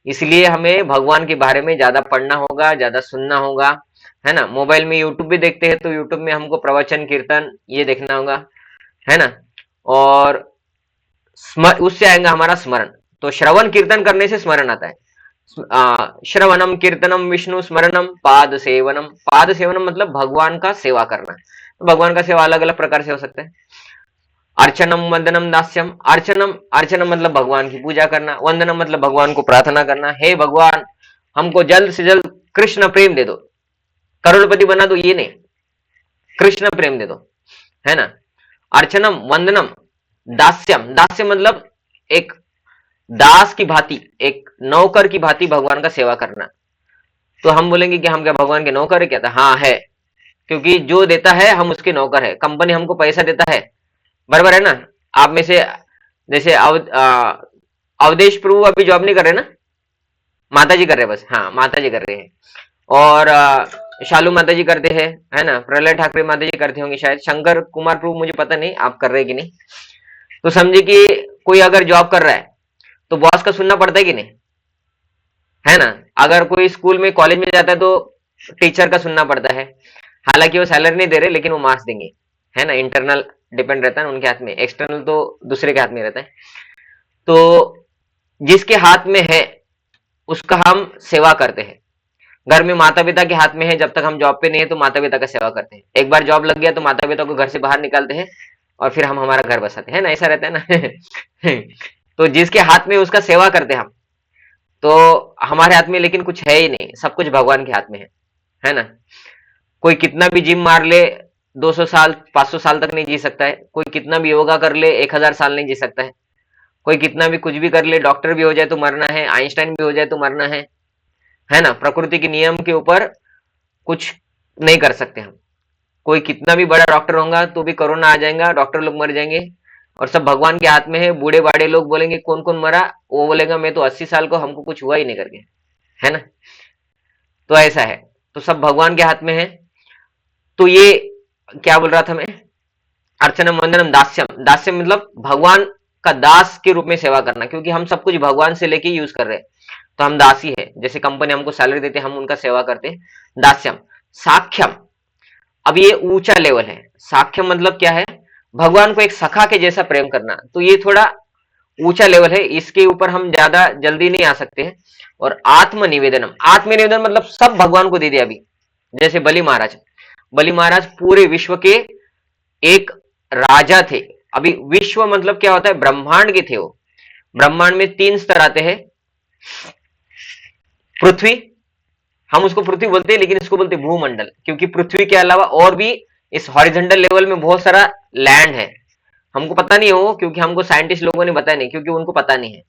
इसलिए हमें भगवान के बारे में ज्यादा पढ़ना होगा, ज्यादा सुनना होगा, है ना। मोबाइल में यूट्यूब भी देखते हैं तो यूट्यूब में हमको प्रवचन कीर्तन ये देखना होगा, है ना। और उससे आएगा हमारा स्मरण। तो श्रवण कीर्तन करने से स्मरण आता है। श्रवणम कीर्तनम विष्णु स्मरणम पाद सेवनम। पाद सेवनम मतलब भगवान का सेवा करना। तो भगवान का सेवा अलग अलग प्रकार से हो सकता है। अर्चनम वंदनम दास्यम। अर्चनम मतलब भगवान की पूजा करना, वंदनम मतलब भगवान को प्रार्थना करना, हे भगवान हमको जल्द से जल्द कृष्ण प्रेम दे दो, करोड़पति बना दो, ये नहीं, कृष्ण प्रेम दे दो, है ना। अर्चनम वंदनम दास्यम। दास्यम मतलब एक दास की भांति, एक नौकर की भांति भगवान का सेवा करना। तो हम बोलेंगे कि हम क्या भगवान के नौकर है क्या? था हाँ है, क्योंकि जो देता है हम उसके नौकर है, कंपनी हमको पैसा देता है, बराबर है ना। आप में से जैसे अवधेश प्रभु अभी जॉब नहीं कर रहे ना, माता जी कर रहे हैं बस, हाँ माता जी कर रहे हैं, और शालू माता जी करते हैं, है ना, प्रहलाद ठाकरे माता जी करते होंगे शायद, शंकर कुमार प्रभु मुझे पता नहीं आप कर रहे हैं कि नहीं। तो समझे कि कोई अगर जॉब कर रहा है तो बॉस का सुनना पड़ता है कि नहीं, है ना। अगर कोई स्कूल में कॉलेज में जाता है तो टीचर का सुनना पड़ता है, हालांकि वो सैलरी नहीं दे रहे लेकिन वो मार्क्स देंगे, है ना। इंटरनल डिपेंड रहता है उनके हाथ में, एक्सटर्नल तो दूसरे के हाथ में रहता है। तो जिसके हाथ में है उसका हम सेवा करते हैं। घर में माता पिता के हाथ में है, जब तक हम जॉब पे नहीं है तो माता पिता का सेवा करते हैं। एक बार जॉब लग गया तो माता पिता को घर से बाहर निकालते हैं और फिर हम हमारा घर बसाते हैं ना, ऐसा रहता है ना। तो जिसके हाथ में उसका सेवा करते हैं हम, तो हमारे हाथ में लेकिन कुछ है ही नहीं, सब कुछ भगवान के हाथ में है ना। कोई कितना भी जिम मार ले 200 साल 500 साल तक नहीं जी सकता है, कोई कितना भी योगा कर ले 1000 साल नहीं जी सकता है, कोई कितना भी कुछ भी कर ले, डॉक्टर भी हो जाए तो मरना है, आइंस्टाइन भी हो जाए तो मरना है ना। प्रकृति के नियम के ऊपर कुछ नहीं कर सकते हम। कोई कितना भी बड़ा डॉक्टर होगा तो भी कोरोना आ जाएगा, डॉक्टर लोग मर जाएंगे, और सब भगवान के हाथ में है। बूढ़े बाड़े लोग बोलेंगे कौन कौन मरा, वो बोलेगा मैं तो 80 साल को, हमको कुछ हुआ ही नहीं करके, है ना। तो ऐसा है, तो सब भगवान के हाथ में है। तो ये क्या बोल रहा था मैं, अर्चनम वंदनम दास्यम। दास्यम मतलब भगवान का दास के रूप में सेवा करना, क्योंकि हम सब कुछ भगवान से लेके यूज कर रहे हैं, तो हम दासी है। जैसे कंपनी हमको सैलरी देते हैं, हम उनका सेवा करते हैं, दास्यम। साख्यम, अब ये ऊंचा लेवल है। साख्यम मतलब क्या है, भगवान को एक सखा के जैसा प्रेम करना, तो ये थोड़ा ऊंचा लेवल है, इसके ऊपर हम ज्यादा जल्दी नहीं आ सकते हैं। और आत्मनिवेदनम, आत्मनिवेदन मतलब सब भगवान को दे दिया। अभी जैसे बलि महाराज, बलि महाराज पूरे विश्व के एक राजा थे। अभी विश्व मतलब क्या होता है, ब्रह्मांड के थे वो। ब्रह्मांड में 3 स्तर आते हैं। पृथ्वी, हम उसको पृथ्वी बोलते हैं लेकिन इसको बोलते हैं भूमंडल, क्योंकि पृथ्वी के अलावा और भी इस हॉरिजॉन्टल लेवल में बहुत सारा लैंड है, हमको पता नहीं हो, क्योंकि हमको साइंटिस्ट लोगों ने बताया नहीं, क्योंकि उनको पता नहीं है।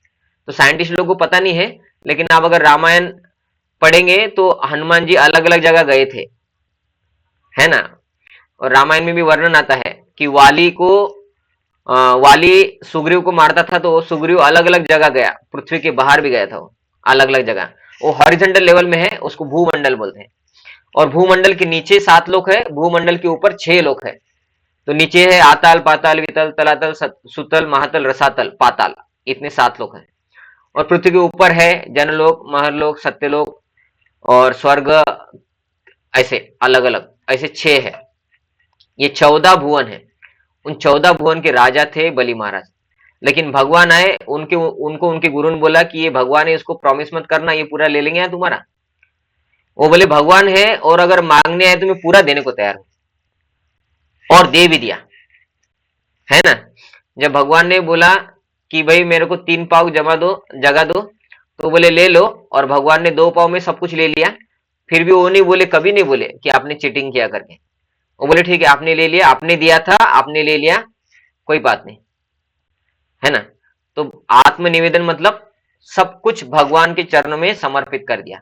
तो साइंटिस्ट लोगों को पता नहीं है, लेकिन आप अगर रामायण पढ़ेंगे तो हनुमान जी अलग अलग जगह गए थे, है ना। और रामायण में भी वर्णन आता है कि वाली सुग्रीव को मारता था तो सुग्रीव अलग अलग जगह गया, पृथ्वी के बाहर भी गया था वो, अलग अलग जगह। वो हॉरिजॉन्टल लेवल में है, उसको भूमंडल बोलते हैं। और भूमंडल के नीचे 7 लोक है, भूमंडल के ऊपर 6 लोक है। तो नीचे है आताल, पाताल, वितल, तलातल, सुतल, महातल, रसातल, पाताल, इतने 7 लोक हैं। और पृथ्वी के ऊपर है जनलोक, महरलोक, सत्यलोक और स्वर्ग, ऐसे अलग अलग ऐसे 6 है। ये 14 भुवन है। उन 14 भुवन के राजा थे बलि महाराज। लेकिन भगवान आए, उनको उनके गुरु ने बोला कि ये भगवान है, इसको प्रॉमिस मत करना, ये पूरा ले लेंगे तुम्हारा। वो बोले भगवान है और अगर मांगने आए तो मैं पूरा देने को तैयार हूं, और दे भी दिया, है ना। जब भगवान ने बोला कि भाई मेरे को 3 पाव जगह दो, तो बोले ले लो, और भगवान ने 2 पाव में सब कुछ ले लिया। फिर भी वो नहीं बोले, कभी नहीं बोले कि आपने चीटिंग किया करके। वो बोले ठीक है, आपने ले लिया, आपने दिया था, आपने ले लिया, कोई बात नहीं, है ना। तो आत्मनिवेदन मतलब सब कुछ भगवान के चरणों में समर्पित कर दिया,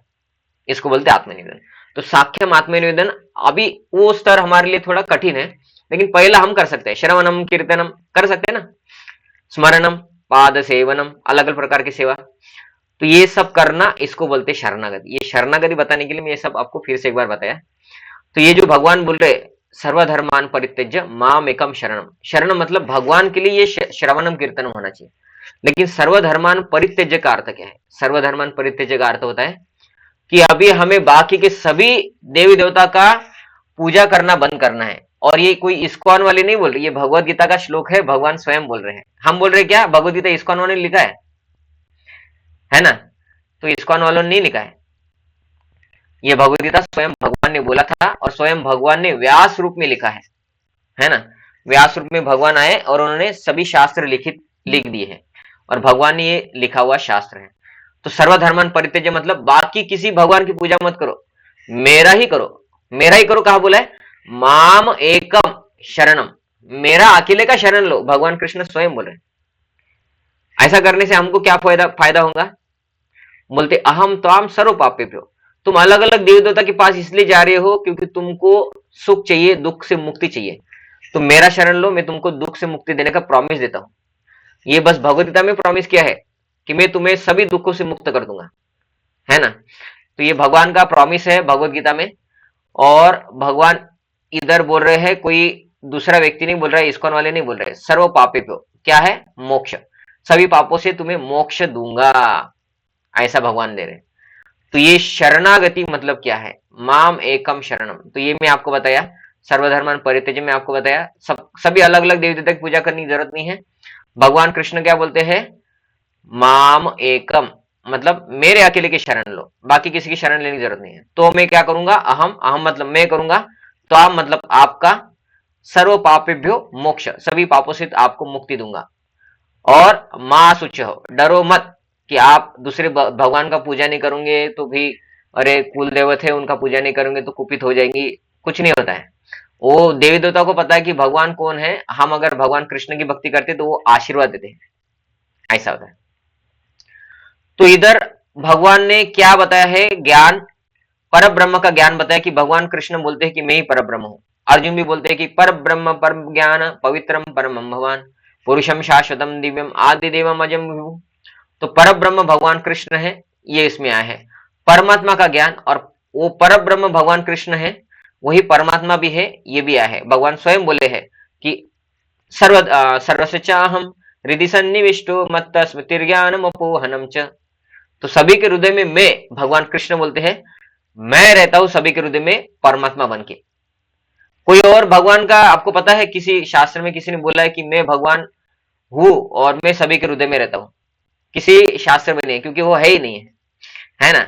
इसको बोलते आत्मनिवेदन। तो साख्यम आत्मनिवेदन, अभी वो स्तर हमारे लिए थोड़ा कठिन है, लेकिन पहला हम कर सकते हैं। श्रवणम कीर्तनम कर सकते हैं ना, स्मरणम, पाद सेवनम, अलग अलग प्रकार की सेवा, तो ये सब करना, इसको बोलते शरणागति। ये शरणागति बताने के लिए मैं ये सब आपको फिर से एक बार बताया। तो ये जो भगवान बोल रहे सर्वधर्मान परित्यज्य माम एकम शरणम, शरण मतलब भगवान के लिए ये श्रवणम कीर्तन होना चाहिए। लेकिन सर्वधर्मान परित्यज्य का अर्थ क्या है? सर्वधर्मान परित्यज्य का अर्थ होता है कि अभी हमें बाकी के सभी देवी देवता का पूजा करना बंद करना है। और ये कोई इस्कॉन वाले नहीं बोल रहे, ये भगवत गीता का श्लोक है, भगवान स्वयं बोल रहे हैं। हम बोल रहे क्या भगवत गीता इस्कॉन वाले ने लिखा है ना। तो इस्कॉन वालों ने नहीं लिखा है, ये भगवत गीता स्वयं भगवान ने बोला था, और स्वयं भगवान ने व्यास रूप में लिखा है ना। व्यास रूप में भगवान आए और उन्होंने सभी शास्त्र लिख दिए हैं, और भगवान ने ये लिखा हुआ शास्त्र है। तो सर्वधर्मान परित्यज्य मतलब बाकी किसी भगवान की पूजा मत करो, मेरा ही करो। मेरा ही करो कहा बोला है? माम एकम शरणम, मेरा अकेले का शरण लो, भगवान कृष्ण स्वयं बोल रहे हैं। ऐसा करने से हमको क्या फायदा होगा? बोलते अहम त्वाम सर्व पापेभ्यो, तुम अलग अलग देवी देवता के पास इसलिए जा रहे हो क्योंकि तुमको सुख चाहिए, दुख से मुक्ति चाहिए। तो मेरा शरण लो, मैं तुमको दुख से मुक्ति देने का प्रॉमिस देता हूं। ये बस भगवत गीता में प्रॉमिस किया है कि मैं तुम्हें सभी दुखों से मुक्त कर दूंगा, है ना। तो ये भगवान का प्रॉमिस है भगवत गीता में। और भगवान इधर बोल रहे हैं, कोई दूसरा व्यक्ति नहीं बोल रहा है, इस्कॉन वाले नहीं बोल रहे, सर्व पापेभ्यो क्या है? मोक्ष, सभी पापों से तुम्हें मोक्ष दूंगा, ऐसा भगवान दे रहे। तो ये शरणागति मतलब क्या है? माम एकम शरणम, तो ये मैं आपको बताया। सर्वधर्मान परित्यज्य में आपको बताया, सभी अलग अलग देवी देवता की पूजा करने की जरूरत नहीं है। भगवान कृष्ण क्या बोलते हैं? माम एकम मतलब मेरे अकेले की शरण लो, बाकी किसी की शरण लेने की जरूरत नहीं है। तो मैं क्या करूंगा? अहम मतलब मैं करूंगा, तो आप मतलब आपका, सर्व पापेभ्यो मोक्ष, सभी पापों से आपको मुक्ति दूंगा। और मां शुचो, डरो मत कि आप दूसरे भगवान का पूजा नहीं करोगे तो भी, अरे कुल देवत है उनका पूजा नहीं करोगे तो कुपित हो जाएंगी, कुछ नहीं होता है। वो देवी देवता को पता है कि भगवान कौन है। हम अगर भगवान कृष्ण की भक्ति करते तो वो आशीर्वाद देते हैं, ऐसा होता है। तो इधर भगवान ने क्या बताया है? ज्ञान, पर ब्रह्म का ज्ञान बताया कि भगवान कृष्ण बोलते हैं कि मैं ही पर ब्रह्म हूं। अर्जुन भी बोलते हैं कि पर ब्रह्म परम ज्ञान पवित्रम परमं भगवान पुरुषम शाश्वतम दिव्यम आदि देवम अजम विभु। तो पर ब्रह्म भगवान कृष्ण है, ये इसमें आया है। परमात्मा का ज्ञान, और वो पर ब्रह्म भगवान कृष्ण है, वही परमात्मा भी है, ये भी आया है। भगवान स्वयं बोले हैं कि सर्वस्य चाहम हृदि सन्निविष्टो मत्त स्मृतिर्ज्ञानम अपोहनम च। तो सभी के हृदय में मैं, भगवान कृष्ण बोलते हैं, मैं रहता हूं सभी के हृदय में परमात्मा बन के। कोई और भगवान का आपको पता है? किसी शास्त्र में किसी ने बोला है कि मैं भगवान हूं और मैं सभी के हृदय में रहता हूं? किसी शास्त्र में नहीं, क्योंकि वो है ही नहीं है ना।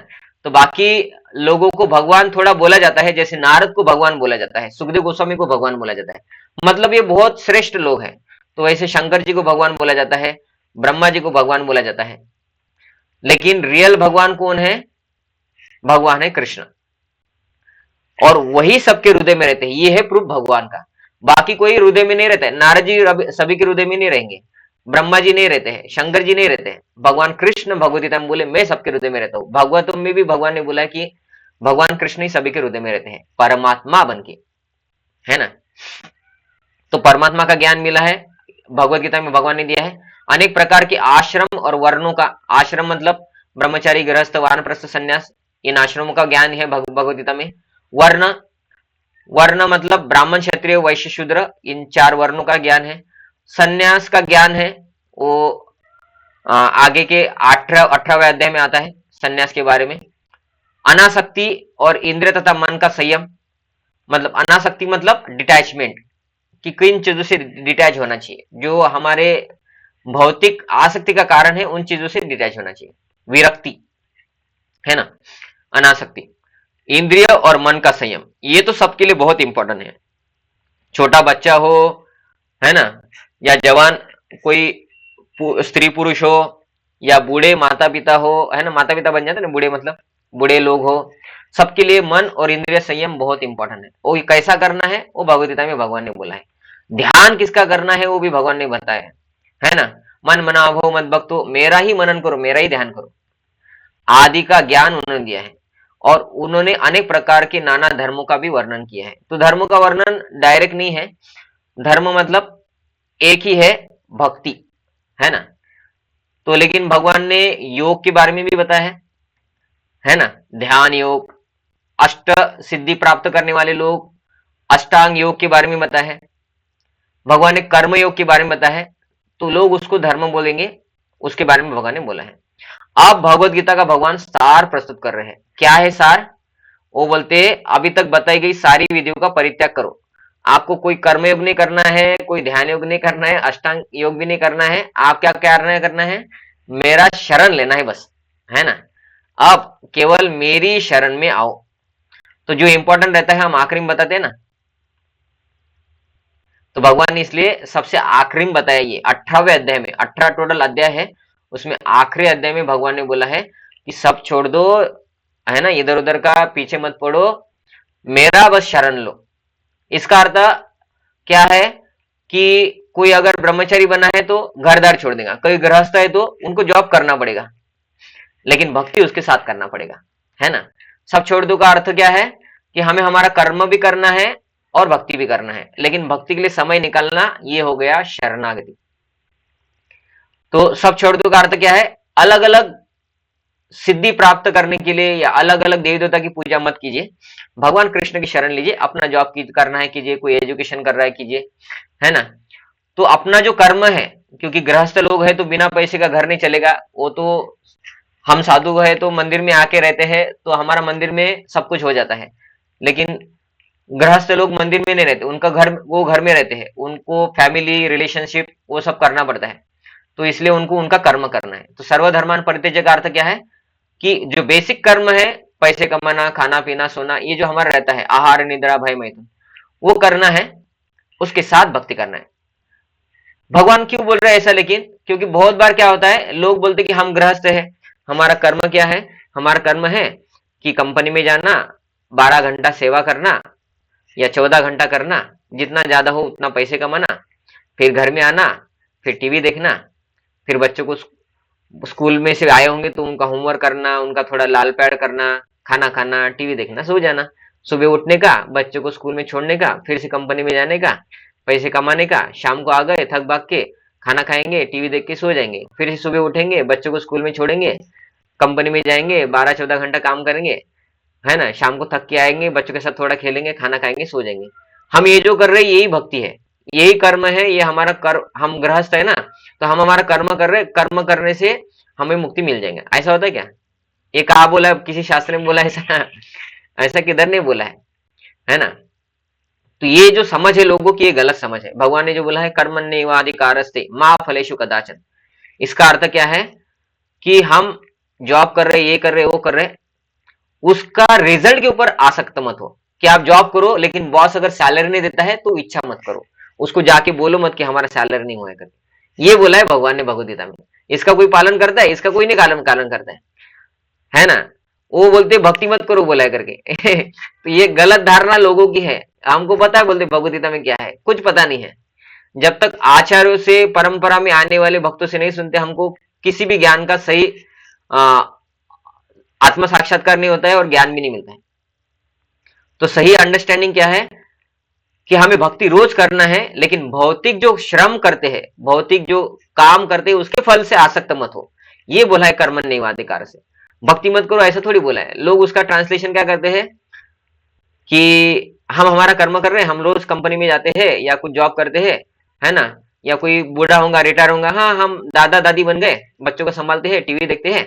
तो बाकी लोगों को भगवान थोड़ा बोला जाता है, जैसे नारद को भगवान बोला जाता है, सुखदेव गोस्वामी को भगवान बोला जाता है, मतलब ये बहुत श्रेष्ठ लोग हैं। तो वैसे शंकर जी को भगवान बोला जाता है, ब्रह्मा जी को भगवान बोला जाता है। लेकिन रियल भगवान कौन है? भगवान है कृष्ण, और वही सबके हृदय में रहते हैं। ये है प्रूफ भगवान का। बाकी कोई हृदय में नहीं रहता है। नारद जी सभी के हृदय में नहीं रहेंगे, ब्रह्मा जी नहीं रहते हैं, शंकर जी नहीं रहते हैं, भगवान कृष्ण भगवद गीता में बोले मैं सबके हृदय में रहता हूँ। भागवतम में भी भगवान ने बोला कि भगवान कृष्ण ही सभी के हृदय में रहते हैं परमात्मा बन के, है ना। तो परमात्मा का ज्ञान मिला है, भगवत गीता में भगवान ने दिया है। अनेक प्रकार के आश्रम और वर्णों का, आश्रम मतलब ब्रह्मचारी, गृहस्थ, वानप्रस्थ, संन्यास, इन आश्रमों का ज्ञान है भगवत गीता में। वर्ण, वर्ण मतलब ब्राह्मण, क्षत्रिय, वैश्य, शूद्र, इन 4 वर्णों का ज्ञान है। संन्यास का ज्ञान है वो आगे के 18वें अध्याय में आता है संन्यास के बारे में। अनासक्ति और इंद्रिय तथा मन का संयम, मतलब अनासक्ति मतलब डिटैचमेंट, कि किन चीजों से डिटैच होना चाहिए, जो हमारे भौतिक आसक्ति का कारण है उन चीजों से डिटैच होना चाहिए। विरक्ति, है ना, अनासक्ति। इंद्रिय और मन का संयम, ये तो सबके लिए बहुत इंपॉर्टेंट है। छोटा बच्चा हो, है ना, या जवान कोई स्त्री पुरुष हो, या बूढ़े माता पिता हो, है ना, माता पिता बन जाते ना बूढ़े, मतलब बूढ़े लोग हो, सबके लिए मन और इंद्रिय संयम बहुत इंपॉर्टेंट है। वो कैसा करना है वो भगवद गीता में भगवान ने बोला है। ध्यान किसका करना है वो भी भगवान ने बताया है ना। मन मनाभो मत भक्तो, मेरा ही मनन करो, मेरा ही ध्यान करो, आदि का ज्ञान उन्होंने दिया है। और उन्होंने अनेक प्रकार के नाना धर्मों का भी वर्णन किया है। तो धर्मों का वर्णन डायरेक्ट नहीं है, धर्म मतलब एक ही है, भक्ति, है ना। तो लेकिन भगवान ने योग के बारे में भी बताया है ना, ध्यान योग, अष्ट सिद्धि प्राप्त करने वाले लोग, अष्टांग योग के बारे में बताया है। भगवान ने कर्म योग के बारे में बताया है, तो लोग उसको धर्म बोलेंगे, उसके बारे में भगवान ने बोला है। अब भगवत गीता का भगवान सार प्रस्तुत कर रहे हैं। क्या है सार? वो बोलते अभी तक बताई गई सारी विधियों का परित्याग करो। आपको कोई कर्म योग नहीं करना है, कोई ध्यान योग नहीं करना है, अष्टांग योग भी नहीं करना है। आप क्या करना है? मेरा शरण लेना है बस, है ना। अब केवल मेरी शरण में आओ। तो जो इंपॉर्टेंट रहता है हम आखिरी में बताते हैं ना, तो भगवान ने इसलिए सबसे आखिरी में बताया। ये 18वें अध्याय में, 18 टोटल अध्याय है, उसमें आखिरी अध्याय में भगवान ने बोला है कि सब छोड़ दो, है ना, इधर उधर का पीछे मत पड़ो, मेरा बस शरण लो। इसका अर्थ क्या है कि कोई अगर ब्रह्मचारी बना है तो घर-द्वार छोड़ देगा, कोई गृहस्थ है तो उनको जॉब करना पड़ेगा, लेकिन भक्ति उसके साथ करना पड़ेगा, है ना। सब छोड़ दो का अर्थ क्या है कि हमें हमारा कर्म भी करना है और भक्ति भी करना है, लेकिन भक्ति के लिए समय निकालना, ये हो गया शरणागति। तो सब छोड़ दो का अर्थ क्या है? अलग अलग सिद्धि प्राप्त करने के लिए या अलग अलग देवी देवता की पूजा मत कीजिए, भगवान कृष्ण की शरण लीजिए। अपना जॉब करना है कीजिए, कोई एजुकेशन कर रहा है कीजिए, है ना। तो अपना जो कर्म है, क्योंकि गृहस्थ लोग है तो बिना पैसे का घर नहीं चलेगा। वो तो हम साधु है तो मंदिर में आके रहते हैं तो हमारा मंदिर में सब कुछ हो जाता है, लेकिन गृहस्थ लोग मंदिर में नहीं रहते, उनका घर, वो घर में रहते हैं, उनको फैमिली रिलेशनशिप वो सब करना पड़ता है, तो इसलिए उनको उनका कर्म करना है। तो सर्वधर्मान परित्यज्य का अर्थ क्या है कि जो बेसिक कर्म है, पैसे कमाना, खाना पीना, सोना, ये जो हमारा रहता है, आहार निद्रा भय मैथुन, वो करना है, उसके साथ भक्ति करना है। भगवान क्यों बोल रहे हैं ऐसा? लेकिन क्योंकि बहुत बार क्या होता है, लोग बोलते कि हम गृहस्थ है, हमारा कर्म क्या है? हमारा कर्म है कि कंपनी में जाना, 12 घंटा सेवा करना या 14 घंटा करना, जितना ज्यादा हो उतना पैसे कमाना, फिर घर में आना, फिर टीवी देखना, फिर बच्चों को स्कूल में से आए होंगे तो उनका होमवर्क करना, उनका थोड़ा लाल पैड करना, खाना खाना, टीवी देखना, सो जाना, सुबह उठने का, बच्चों को स्कूल में छोड़ने का, फिर से कंपनी में जाने का, पैसे कमाने का, शाम को आ गए थक भाग के, खाना खाएंगे, टीवी देख के सो जाएंगे, फिर से सुबह उठेंगे, बच्चों को स्कूल में छोड़ेंगे, कंपनी में जाएंगे, 12-14 घंटा काम करेंगे, है ना, शाम को थक के आएंगे, बच्चों के साथ थोड़ा खेलेंगे, खाना खाएंगे, सो जाएंगे। हम ये जो कर रहे हैं यही भक्ति है, यही कर्म है, ये हमारा कर्म। हम गृहस्थ है ना, तो हम हमारा कर्म कर रहे, कर्म करने से हमें मुक्ति मिल जाएगा। ऐसा होता है क्या? ये कहा बोला, किसी शास्त्र में बोला ऐसा? ऐसा किधर नहीं बोला है ना। तो ये जो समझ है लोगों की, ये गलत समझ है। भगवान ने जो बोला है कर्मण्येवाधिकारस्ते मा फलेषु कदाचन, इसका अर्थ क्या है कि हम जॉब कर रहे, ये कर रहे, वो कर रहे, उसका रिजल्ट के ऊपर आसक्त मत हो। कि आप जॉब करो लेकिन बॉस अगर सैलरी नहीं देता है तो इच्छा मत करो, उसको जाके बोलो मत कि हमारा सैलरी नहीं हुआ करके। ये बोला है भगवान ने भगवद गीता में। इसका कोई पालन करता है? इसका कोई नहीं पालन करता है ना। वो बोलते भक्ति मत करो बोला है करके। तो ये गलत धारणा लोगों की है। हमको पता है, बोलते भगवद गीता में क्या है, कुछ पता नहीं है। जब तक आचार्यों से परंपरा में आने वाले भक्तों से नहीं सुनते, हमको किसी भी ज्ञान का सही आत्म साक्षात्कार नहीं होता है और ज्ञान भी नहीं मिलता है। तो सही अंडरस्टैंडिंग क्या है कि हमें भक्ति रोज करना है, लेकिन भौतिक जो श्रम करते हैं, भौतिक जो काम करते हैं, उसके फल से आसक्त मत हो। ये बोला है कर्मण्येवाधिकार से। भक्ति मत करो ऐसा थोड़ी बोला है। लोग उसका ट्रांसलेशन क्या करते हैं कि हम हमारा कर्म कर रहे हैं, हम रोज कंपनी में जाते हैं या कुछ जॉब करते हैं, है ना, या कोई बूढ़ा होगा, रिटायर होगा, हाँ हम दादा दादी बन गए, बच्चों को संभालते हैं, टीवी देखते हैं,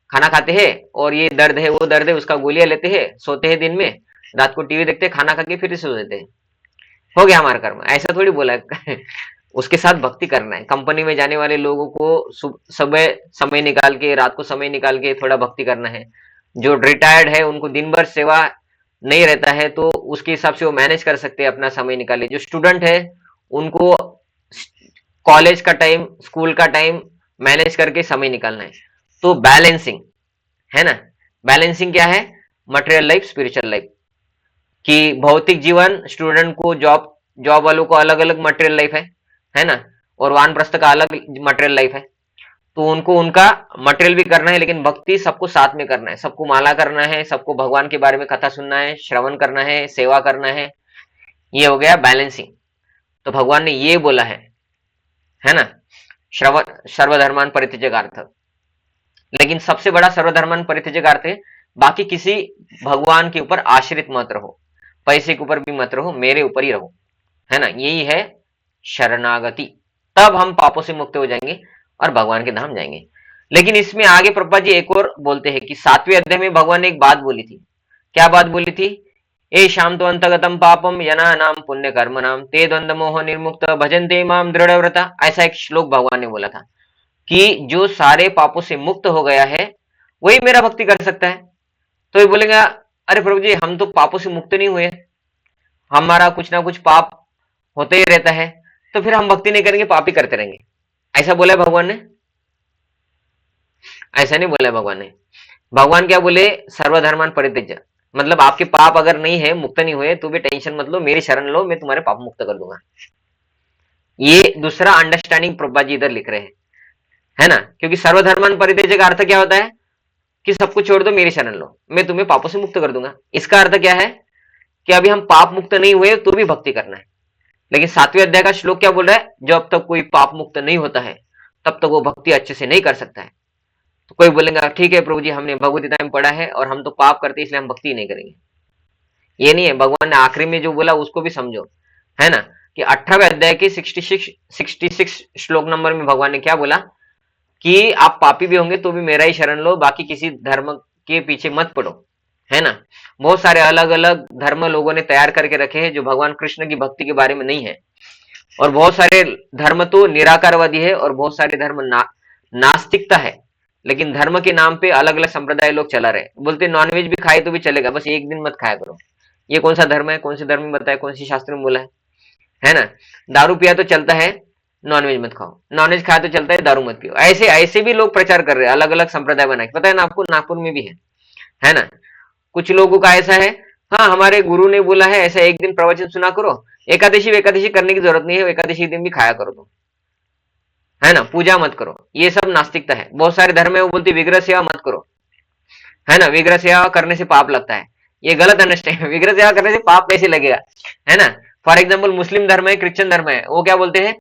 खाना खाते हैं, और ये दर्द है वो दर्द है उसका गोलियां लेते हैं, सोते हैं दिन में, रात को टीवी देखते हैं, खाना खा के फिर सो देते हैं, हो गया हमारा कर्म। ऐसा थोड़ी बोला है। उसके साथ भक्ति करना है। कंपनी में जाने वाले लोगों को सुबह समय निकाल के, रात को समय निकाल के थोड़ा भक्ति करना है। जो रिटायर्ड है उनको दिन भर सेवा नहीं रहता है, तो उसके हिसाब से वो मैनेज कर सकते हैं, अपना समय निकाले। जो स्टूडेंट है उनको कॉलेज का टाइम, स्कूल का टाइम मैनेज करके समय निकालना है। तो बैलेंसिंग है ना। बैलेंसिंग क्या है? Material life, spiritual life. कि भौतिक जीवन, स्टूडेंट को जॉब वालों को अलग अलग मटेरियल लाइफ है ना, और वानप्रस्थ का अलग मटेरियल लाइफ है। तो उनको उनका मटेरियल भी करना है, लेकिन भक्ति सबको साथ में करना है। सबको माला करना है, सबको भगवान के बारे में कथा सुनना है, श्रवण करना है, सेवा करना है। ये हो गया बैलेंसिंग। तो भगवान ने ये बोला है ना, श्रवण सर्वधर्मान परित्यज्य। लेकिन सबसे बड़ा सर्वधर्मान परित्यज्य का अर्थ है बाकी किसी भगवान के ऊपर आश्रित मत रहो, पैसे के ऊपर भी मत रहो, मेरे ऊपर ही रहो, है ना। यही है शरणागति। तब हम पापों से मुक्त हो जाएंगे और भगवान के धाम जाएंगे। लेकिन इसमें आगे प्रभुपाद जी एक और बोलते हैं कि 7वें अध्याय में भगवान ने एक बात बोली थी। क्या बात बोली थी? ए शाम तो अंतगतम पापम यना नाम पुण्य कर्म नाम ते द्वंद्व मोह निर्मुक्त भजन्ते माम दृढ़व्रता। ऐसा एक श्लोक भगवान ने बोला था कि जो सारे पापों से मुक्त हो गया है वही मेरा भक्ति कर सकता है। तो ये बोलेगा अरे प्रभु जी हम तो पापों से मुक्त नहीं हुए, हमारा कुछ ना कुछ पाप होते ही रहता है, तो फिर हम भक्ति नहीं करेंगे, पाप ही करते रहेंगे। ऐसा बोला है भगवान ने? ऐसा नहीं बोला है भगवान ने। भगवान क्या बोले? सर्वधर्मान परित्यज्य। मतलब आपके पाप अगर नहीं है, मुक्त नहीं हुए, तो भी टेंशन मत लो, मेरी शरण लो, मैं तुम्हारे पाप मुक्त कर दूंगा। ये दूसरा अंडरस्टैंडिंग प्रभुपाद जी इधर लिख रहे हैं, है ना। क्योंकि सर्वधर्मान परित्यज्य का अर्थ क्या होता है कि सब कुछ छोड़ दो, मेरी शरण लो, मैं तुम्हें पापों से मुक्त कर दूंगा। इसका अर्थ क्या है कि अभी हम पाप मुक्त नहीं हुए तो भी भक्ति करना है। लेकिन 7वें अध्याय का श्लोक क्या बोल रहा है? जब तक कोई पाप मुक्त नहीं होता है तब तक वो भक्ति अच्छे से नहीं कर सकता है। तो कोई बोलेगा ठीक है प्रभु जी हमने भगवद गीता में पढ़ा है और हम तो पाप करते इसलिए हम भक्ति नहीं करेंगे। ये नहीं है। भगवान ने आखिरी में जो बोला उसको भी समझो, है ना, कि 18वें अध्याय के 66 श्लोक नंबर में भगवान ने क्या बोला कि आप पापी भी होंगे तो भी मेरा ही शरण लो, बाकी किसी धर्म के पीछे मत पड़ो, है ना। बहुत सारे अलग अलग धर्म लोगों ने तैयार करके रखे हैं जो भगवान कृष्ण की भक्ति के बारे में नहीं है। और बहुत सारे धर्म तो निराकारवादी है और बहुत सारे धर्म नास्तिकता है। लेकिन धर्म के नाम पे अलग अलग संप्रदाय लोग चला रहे, बोलते नॉनवेज भी खाए तो भी चलेगा, बस एक दिन मत खाया करो। ये कौन सा धर्म है? कौन से धर्म में बताया? कौन सी शास्त्र में बोला है ना। दारू पिया तो चलता है, नॉनवेज मत खाओ, नॉनवेज खाया तो चलता है, दारू मत पियो। ऐसे ऐसे भी लोग प्रचार कर रहे हैं, अलग अलग संप्रदाय बना के। पता है ना आपको, नागपुर में भी है ना। कुछ लोगों का ऐसा है, हाँ हमारे गुरु ने बोला है ऐसा, एक दिन प्रवचन सुना करो, एकादशी करने की जरूरत नहीं है, एकादशी दिन भी खाया करो तुम, है ना, पूजा मत करो। ये सब नास्तिकता है। बहुत सारे धर्म है वो बोलते विग्रह सेवा मत करो, है ना, विग्रह सेवा करने से पाप लगता है। ये गलत अंडरस्टैंड। विग्रह सेवा करने से पाप कैसे लगेगा, है ना। फॉर एग्जाम्पल मुस्लिम धर्म है, क्रिश्चियन धर्म है, वो क्या बोलते हैं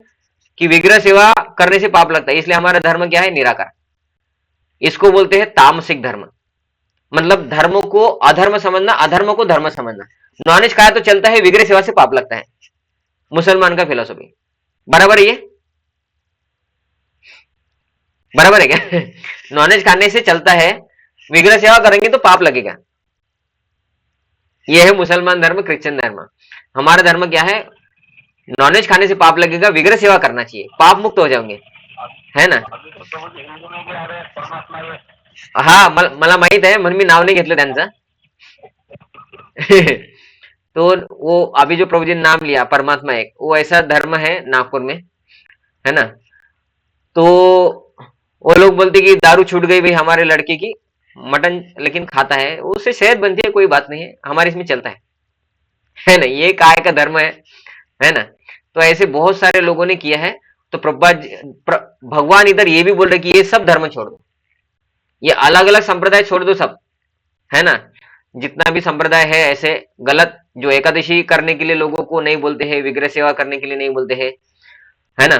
कि विग्रह सेवा करने से पाप लगता है, इसलिए हमारा धर्म क्या है? निराकार। इसको बोलते हैं तामसिक धर्म। मतलब धर्म को अधर्म समझना, अधर्म को धर्म समझना। नॉनवेज खाया तो चलता है, विग्रह सेवा से पाप लगता है, मुसलमान का फिलोसॉफी। बराबर है ये? बराबर है क्या? नॉनवेज खाने से चलता है, विग्रह सेवा करेंगे तो पाप लगेगा। ये है मुसलमान धर्म, क्रिश्चियन धर्म। हमारा धर्म क्या है? नॉनवेज खाने से पाप लगेगा, विग्रह सेवा करना चाहिए, पाप मुक्त हो जाओगे, है ना। अभी तो प्रभु जी हिंदू में भी आ रहे परमात्मा ये हा मला माहित आहे, म्हणून मी नाव नाही घेतलं त्यांचं. तो वो अभी जो प्रभु जी ने नाम लिया परमात्मा एक, वो ऐसा धर्म है नागपुर में, है ना। तो वो लोग बोलते कि दारू छूट गई भाई हमारे लड़के की, मटन लेकिन खाता है, उससे सेहत बनती है, कोई बात नहीं है, हमारे इसमें चलता है ना। ये काय का धर्म है ना। तो ऐसे बहुत सारे लोगों ने किया है। तो भगवान इधर ये भी बोल रहे कि ये सब धर्म छोड़ दो, ये अलग अलग संप्रदाय छोड़ दो सब, है ना। जितना भी संप्रदाय है ऐसे गलत, जो एकादशी करने के लिए लोगों को नहीं बोलते हैं, विग्रह सेवा करने के लिए नहीं बोलते हैं, है ना।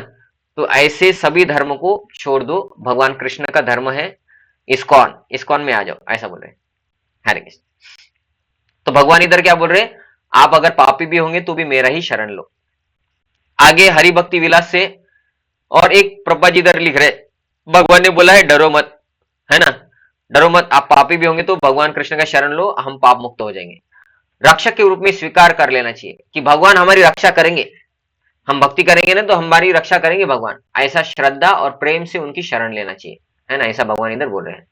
तो ऐसे सभी धर्म को छोड़ दो, भगवान कृष्ण का धर्म है इस्कॉन, इस्कॉन में आ जाओ, ऐसा बोल रहे हैं। हरे कृष्ण। तो भगवान इधर क्या बोल रहे हैं, आप अगर पापी भी होंगे तो भी मेरा ही शरण लो। आगे हरि भक्ति विलास से और एक प्रभा जी इधर लिख रहे, भगवान ने बोला है डरो मत, है ना, डरो मत, आप पापी भी होंगे तो भगवान कृष्ण का शरण लो, हम पाप मुक्त हो जाएंगे। रक्षक के रूप में स्वीकार कर लेना चाहिए कि भगवान हमारी रक्षा करेंगे, हम भक्ति करेंगे ना तो हमारी रक्षा करेंगे भगवान, ऐसा श्रद्धा और प्रेम से उनकी शरण लेना चाहिए, है ना, ऐसा भगवान इधर बोल रहे हैं।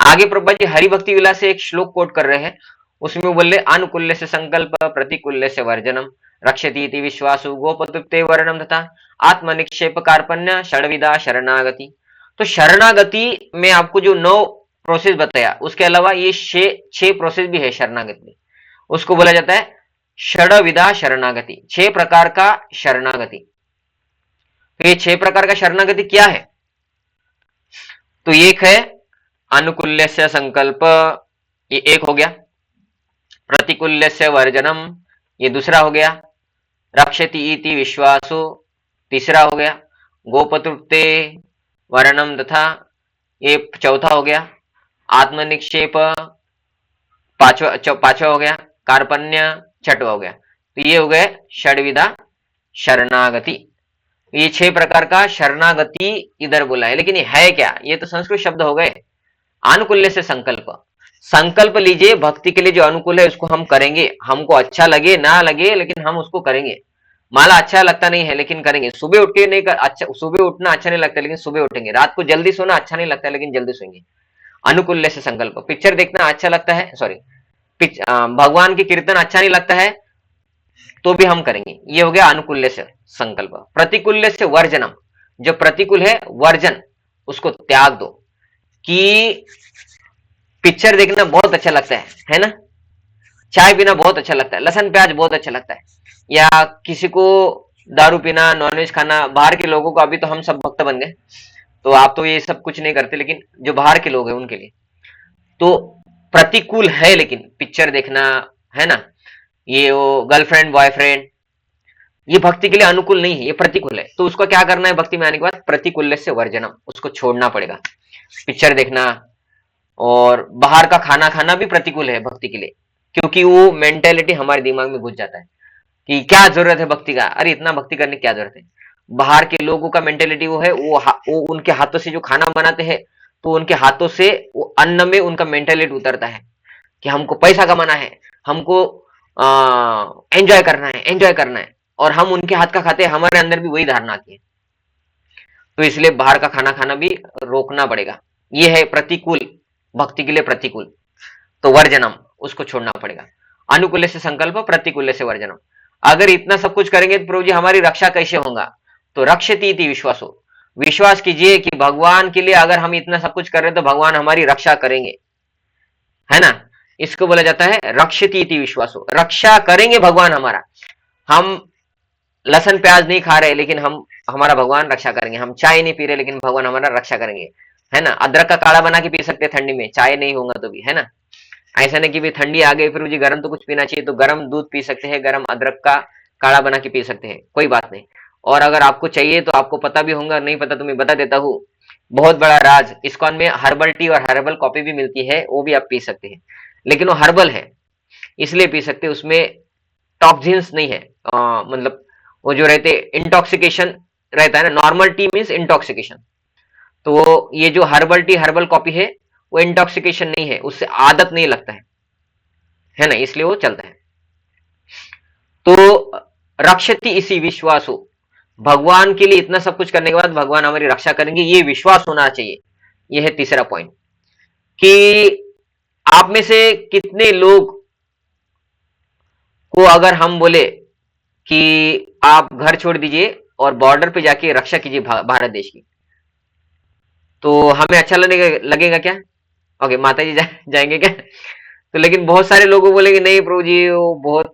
आगे प्रभा जी हरि भक्ति विलास से एक श्लोक कोट कर रहे हैं, उसमें वो बोल रहे अनुकूल्य से संकल्प प्रतिकूल्य से वर्जनम रक्षति इति विश्वासु गोपतुप्ते वर्णम तथा आत्मनिक्षेप कार्पण्य षड्विधा शरणागति। तो शरणागति में आपको जो 9 प्रोसेस बताया, उसके अलावा ये 6 प्रोसेस भी है शरणागति में, उसको बोला जाता है षड्विधा शरणागति, 6 प्रकार का शरणागति। तो ये 6 प्रकार का शरणागति क्या है, तो एक है अनुकूल्य से संकल्प, ये एक हो गया, प्रतिकूल्य से वर्जनम ये दूसरा हो गया, रक्षति इति विश्वासो तीसरा हो गया, गोपतृप्ते वर्णम तथा ये चौथा हो गया, आत्मनिक्षेप पांचवा हो गया, कार्पण्य छठवा हो गया। तो ये हो गए षड्विधा शरणागति। ये 6 प्रकार का शरणागति इधर बोला है, लेकिन ये है क्या, ये तो संस्कृत शब्द हो गए। अनुकूल्य से संकल्प, संकल्प लीजिए भक्ति के लिए जो अनुकूल है उसको हम करेंगे, हमको अच्छा लगे ना लगे लेकिन हम उसको करेंगे। माला अच्छा लगता नहीं है लेकिन करेंगे, सुबह उठ के नहीं कर, अच्छा सुबह उठना अच्छा नहीं लगता लेकिन सुबह उठेंगे, रात को जल्दी सोना अच्छा नहीं लगता लेकिन जल्दी सोएंगे। अनुकूल्य से संकल्प, पिक्चर देखना अच्छा लगता है, सॉरी भगवान की कीर्तन अच्छा नहीं लगता है तो भी हम करेंगे, ये हो गया अनुकूल्य से संकल्प। प्रतिकूल्य से वर्जनम, जो प्रतिकूल है वर्जन, उसको त्याग दो, कि पिक्चर देखना बहुत अच्छा लगता है ना, चाय पीना बहुत अच्छा लगता है, लहसुन प्याज बहुत अच्छा लगता है, या किसी को दारू पीना, नॉनवेज खाना, बाहर के लोगों को, अभी तो हम सब भक्त बन गए तो आप तो ये सब कुछ नहीं करते, लेकिन जो बाहर के लोग हैं उनके लिए तो प्रतिकूल है, लेकिन पिक्चर देखना, है ना, ये वो गर्लफ्रेंड बॉयफ्रेंड, ये भक्ति के लिए अनुकूल नहीं है, ये प्रतिकूल है। तो उसको क्या करना है, भक्ति में आने के बाद प्रतिकूल्य से वर्जनम, उसको छोड़ना पड़ेगा। पिक्चर देखना और बाहर का खाना खाना भी प्रतिकूल है भक्ति के लिए, क्योंकि वो मेंटेलिटी हमारे दिमाग में घुस जाता है कि क्या जरूरत है भक्ति का, अरे इतना भक्ति करने की क्या जरूरत है। बाहर के लोगों का मेंटेलिटी वो है, वो उनके हाथों से जो खाना बनाते हैं तो उनके हाथों से वो अन्न में उनका मेंटेलिटी उतरता है कि हमको पैसा कमाना है, हमको एंजॉय करना है, एंजॉय करना है, और हम उनके हाथ का खाते हैं, हमारे अंदर भी वही धारणा आती है। तो इसलिए बाहर का खाना खाना भी रोकना पड़ेगा, ये है प्रतिकूल, भक्ति के लिए प्रतिकूल। तो वर्जनम, उसको छोड़ना पड़ेगा। अनुकूल्य से संकल्प, प्रतिकूल्य से वर्जनम। अगर इतना सब कुछ करेंगे तो प्रभु जी हमारी रक्षा कैसे होगा, तो रक्षति इति विश्वासो, विश्वास कीजिए कि भगवान के लिए अगर हम इतना सब कुछ कर रहे हैं तो भगवान हमारी रक्षा करेंगे, है ना। इसको बोला जाता है रक्षति इति विश्वासो, रक्षा करेंगे भगवान हमारा। हम लहसुन प्याज नहीं खा रहे लेकिन हमारा भगवान रक्षा करेंगे, हम चाय नहीं पी रहे लेकिन भगवान हमारा रक्षा करेंगे, है ना। अदरक का काढ़ा बना के पी सकते हैं ठंडी में, चाय नहीं होगा तो भी, है ना। ऐसा नहीं कि भी ठंडी आ गई फिर मुझे गर्म तो कुछ पीना चाहिए, तो गर्म दूध पी सकते हैं, गर्म अदरक का काढ़ा बना के पी सकते हैं, कोई बात नहीं। और अगर आपको चाहिए तो आपको पता भी होगा, नहीं पता तो मैं बता देता हूँ, बहुत बड़ा राज, इस्कॉन में हर्बल टी और हर्बल कॉफी भी मिलती है, वो भी आप पी सकते हैं, लेकिन वो हर्बल है इसलिए पी सकते हैं, उसमें टॉक्सिन्स नहीं है, मतलब वो जो रहते इंटॉक्सिकेशन रहता है ना, नॉर्मल टी मीन्स इंटॉक्सिकेशन, तो वो ये जो हर्बल टी हर्बल कॉफी है वो इंटॉक्सिकेशन नहीं है, उससे आदत नहीं लगता है ना, इसलिए वो चलता है। तो रक्षति इसी विश्वासो, भगवान के लिए इतना सब कुछ करने के बाद भगवान हमारी रक्षा करेंगे, ये विश्वास होना चाहिए। ये है तीसरा पॉइंट, कि आप में से कितने लोग को अगर हम बोले कि आप घर छोड़ दीजिए और बॉर्डर पे जाके रक्षा कीजिए भारत देश की, तो हमें अच्छा लगेगा क्या? ओके, माता जी जाएंगे क्या? तो लेकिन बहुत सारे लोग बोलेंगे नहीं प्रभु जी वो बहुत,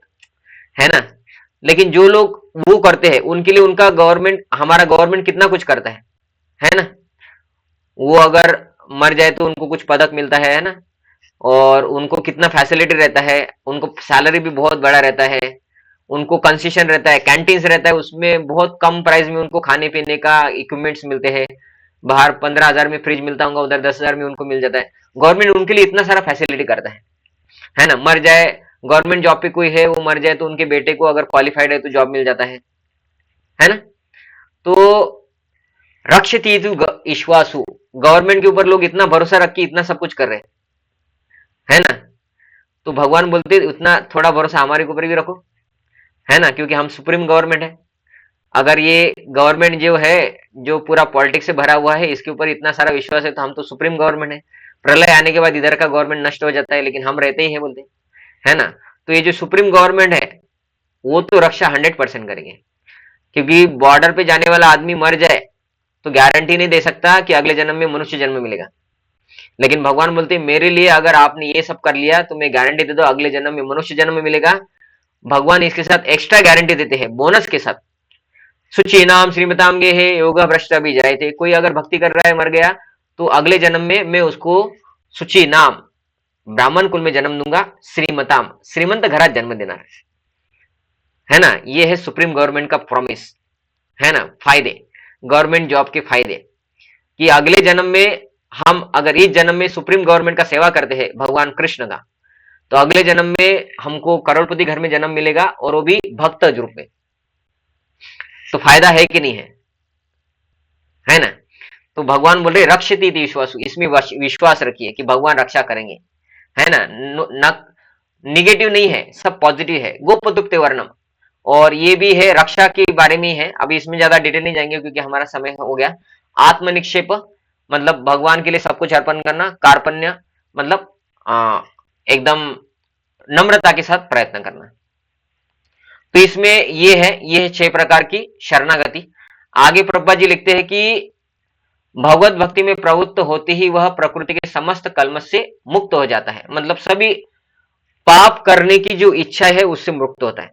है ना। लेकिन जो लोग वो करते हैं उनके लिए उनका गवर्नमेंट, हमारा गवर्नमेंट कितना कुछ करता है ना। वो अगर मर जाए तो उनको कुछ पदक मिलता है ना, और उनको कितना फैसिलिटी रहता है, उनको सैलरी भी बहुत बड़ा रहता है, उनको कंसेशन रहता है, कैंटीन्स रहता है, उसमें बहुत कम प्राइस में उनको खाने पीने का इक्विपमेंट्स मिलते हैं। बाहर 15,000 में फ्रिज मिलता होगा, उधर 10,000 में उनको मिल जाता है। गवर्नमेंट उनके लिए इतना सारा फैसिलिटी करता है ना। मर जाए, गवर्नमेंट जॉब पे कोई है वो मर जाए तो उनके बेटे को अगर क्वालिफाइड है तो जॉब मिल जाता है ना। तो रक्षति ईश्वासु, गवर्नमेंट के ऊपर लोग इतना भरोसा रख के इतना सब कुछ कर रहे है ना। तो भगवान बोलते उतना थोड़ा भरोसा हमारे ऊपर भी रखो, है ना, क्योंकि हम सुप्रीम गवर्नमेंट है। अगर ये गवर्नमेंट जो है, जो पूरा पॉलिटिक्स से भरा हुआ है, इसके ऊपर इतना सारा विश्वास है तो हम तो सुप्रीम गवर्नमेंट है। प्रलय आने के बाद इधर का गवर्नमेंट नष्ट हो जाता है, लेकिन हम रहते ही हैं बोलते, है ना। तो ये जो सुप्रीम गवर्नमेंट है वो तो रक्षा 100% करेंगे, क्योंकि बॉर्डर पे जाने वाला आदमी मर जाए तो गारंटी नहीं दे सकता कि अगले जन्म में मनुष्य जन्म मिलेगा। लेकिन भगवान बोलते मेरे लिए अगर आपने ये सब कर लिया तो मैं गारंटी दे दो अगले जन्म में मनुष्य जन्म मिलेगा। भगवान इसके साथ एक्स्ट्रा गारंटी देते हैं, बोनस के साथ। सुचि नाम श्रीमताम गे है योग भ्रष्ट भी जाए थे। कोई अगर भक्ति कर रहा है मर गया तो अगले जन्म में मैं उसको सुचि नाम ब्राह्मण कुल में जन्म दूंगा, श्रीमताम श्रीमंत घरात जन्म देना है ना। ये है सुप्रीम गवर्नमेंट का प्रॉमिस, है ना। फायदे, गवर्नमेंट जॉब के फायदे, कि अगले जन्म में हम अगर इस जन्म में सुप्रीम गवर्नमेंट का सेवा करते हैं भगवान कृष्ण का, तो अगले जन्म में हमको करोड़पति घर में जन्म मिलेगा, और वो भी भक्त रूप में। तो फायदा है कि नहीं है ना। तो भगवान बोल रहे रक्षति विश्वासु, इसमें विश्वास रखिए कि भगवान रक्षा करेंगे, है ना। निगेटिव नहीं है, सब पॉजिटिव है। गोपदुप्ते वर्णम, और ये भी है रक्षा के बारे में है। अभी इसमें ज्यादा डिटेल नहीं जाएंगे क्योंकि हमारा समय हो गया। आत्मनिक्षेप मतलब भगवान के लिए सब कुछ अर्पण करना। कार्पण्य मतलब एकदम नम्रता के साथ प्रयत्न करना। तो इसमें ये है 6 प्रकार की शरणागति। आगे प्रभुपाद जी लिखते हैं कि भगवत भक्ति में प्रवृत्त होते ही वह प्रकृति के समस्त कल्मश से मुक्त हो जाता है। मतलब सभी पाप करने की जो इच्छा है उससे मुक्त होता है।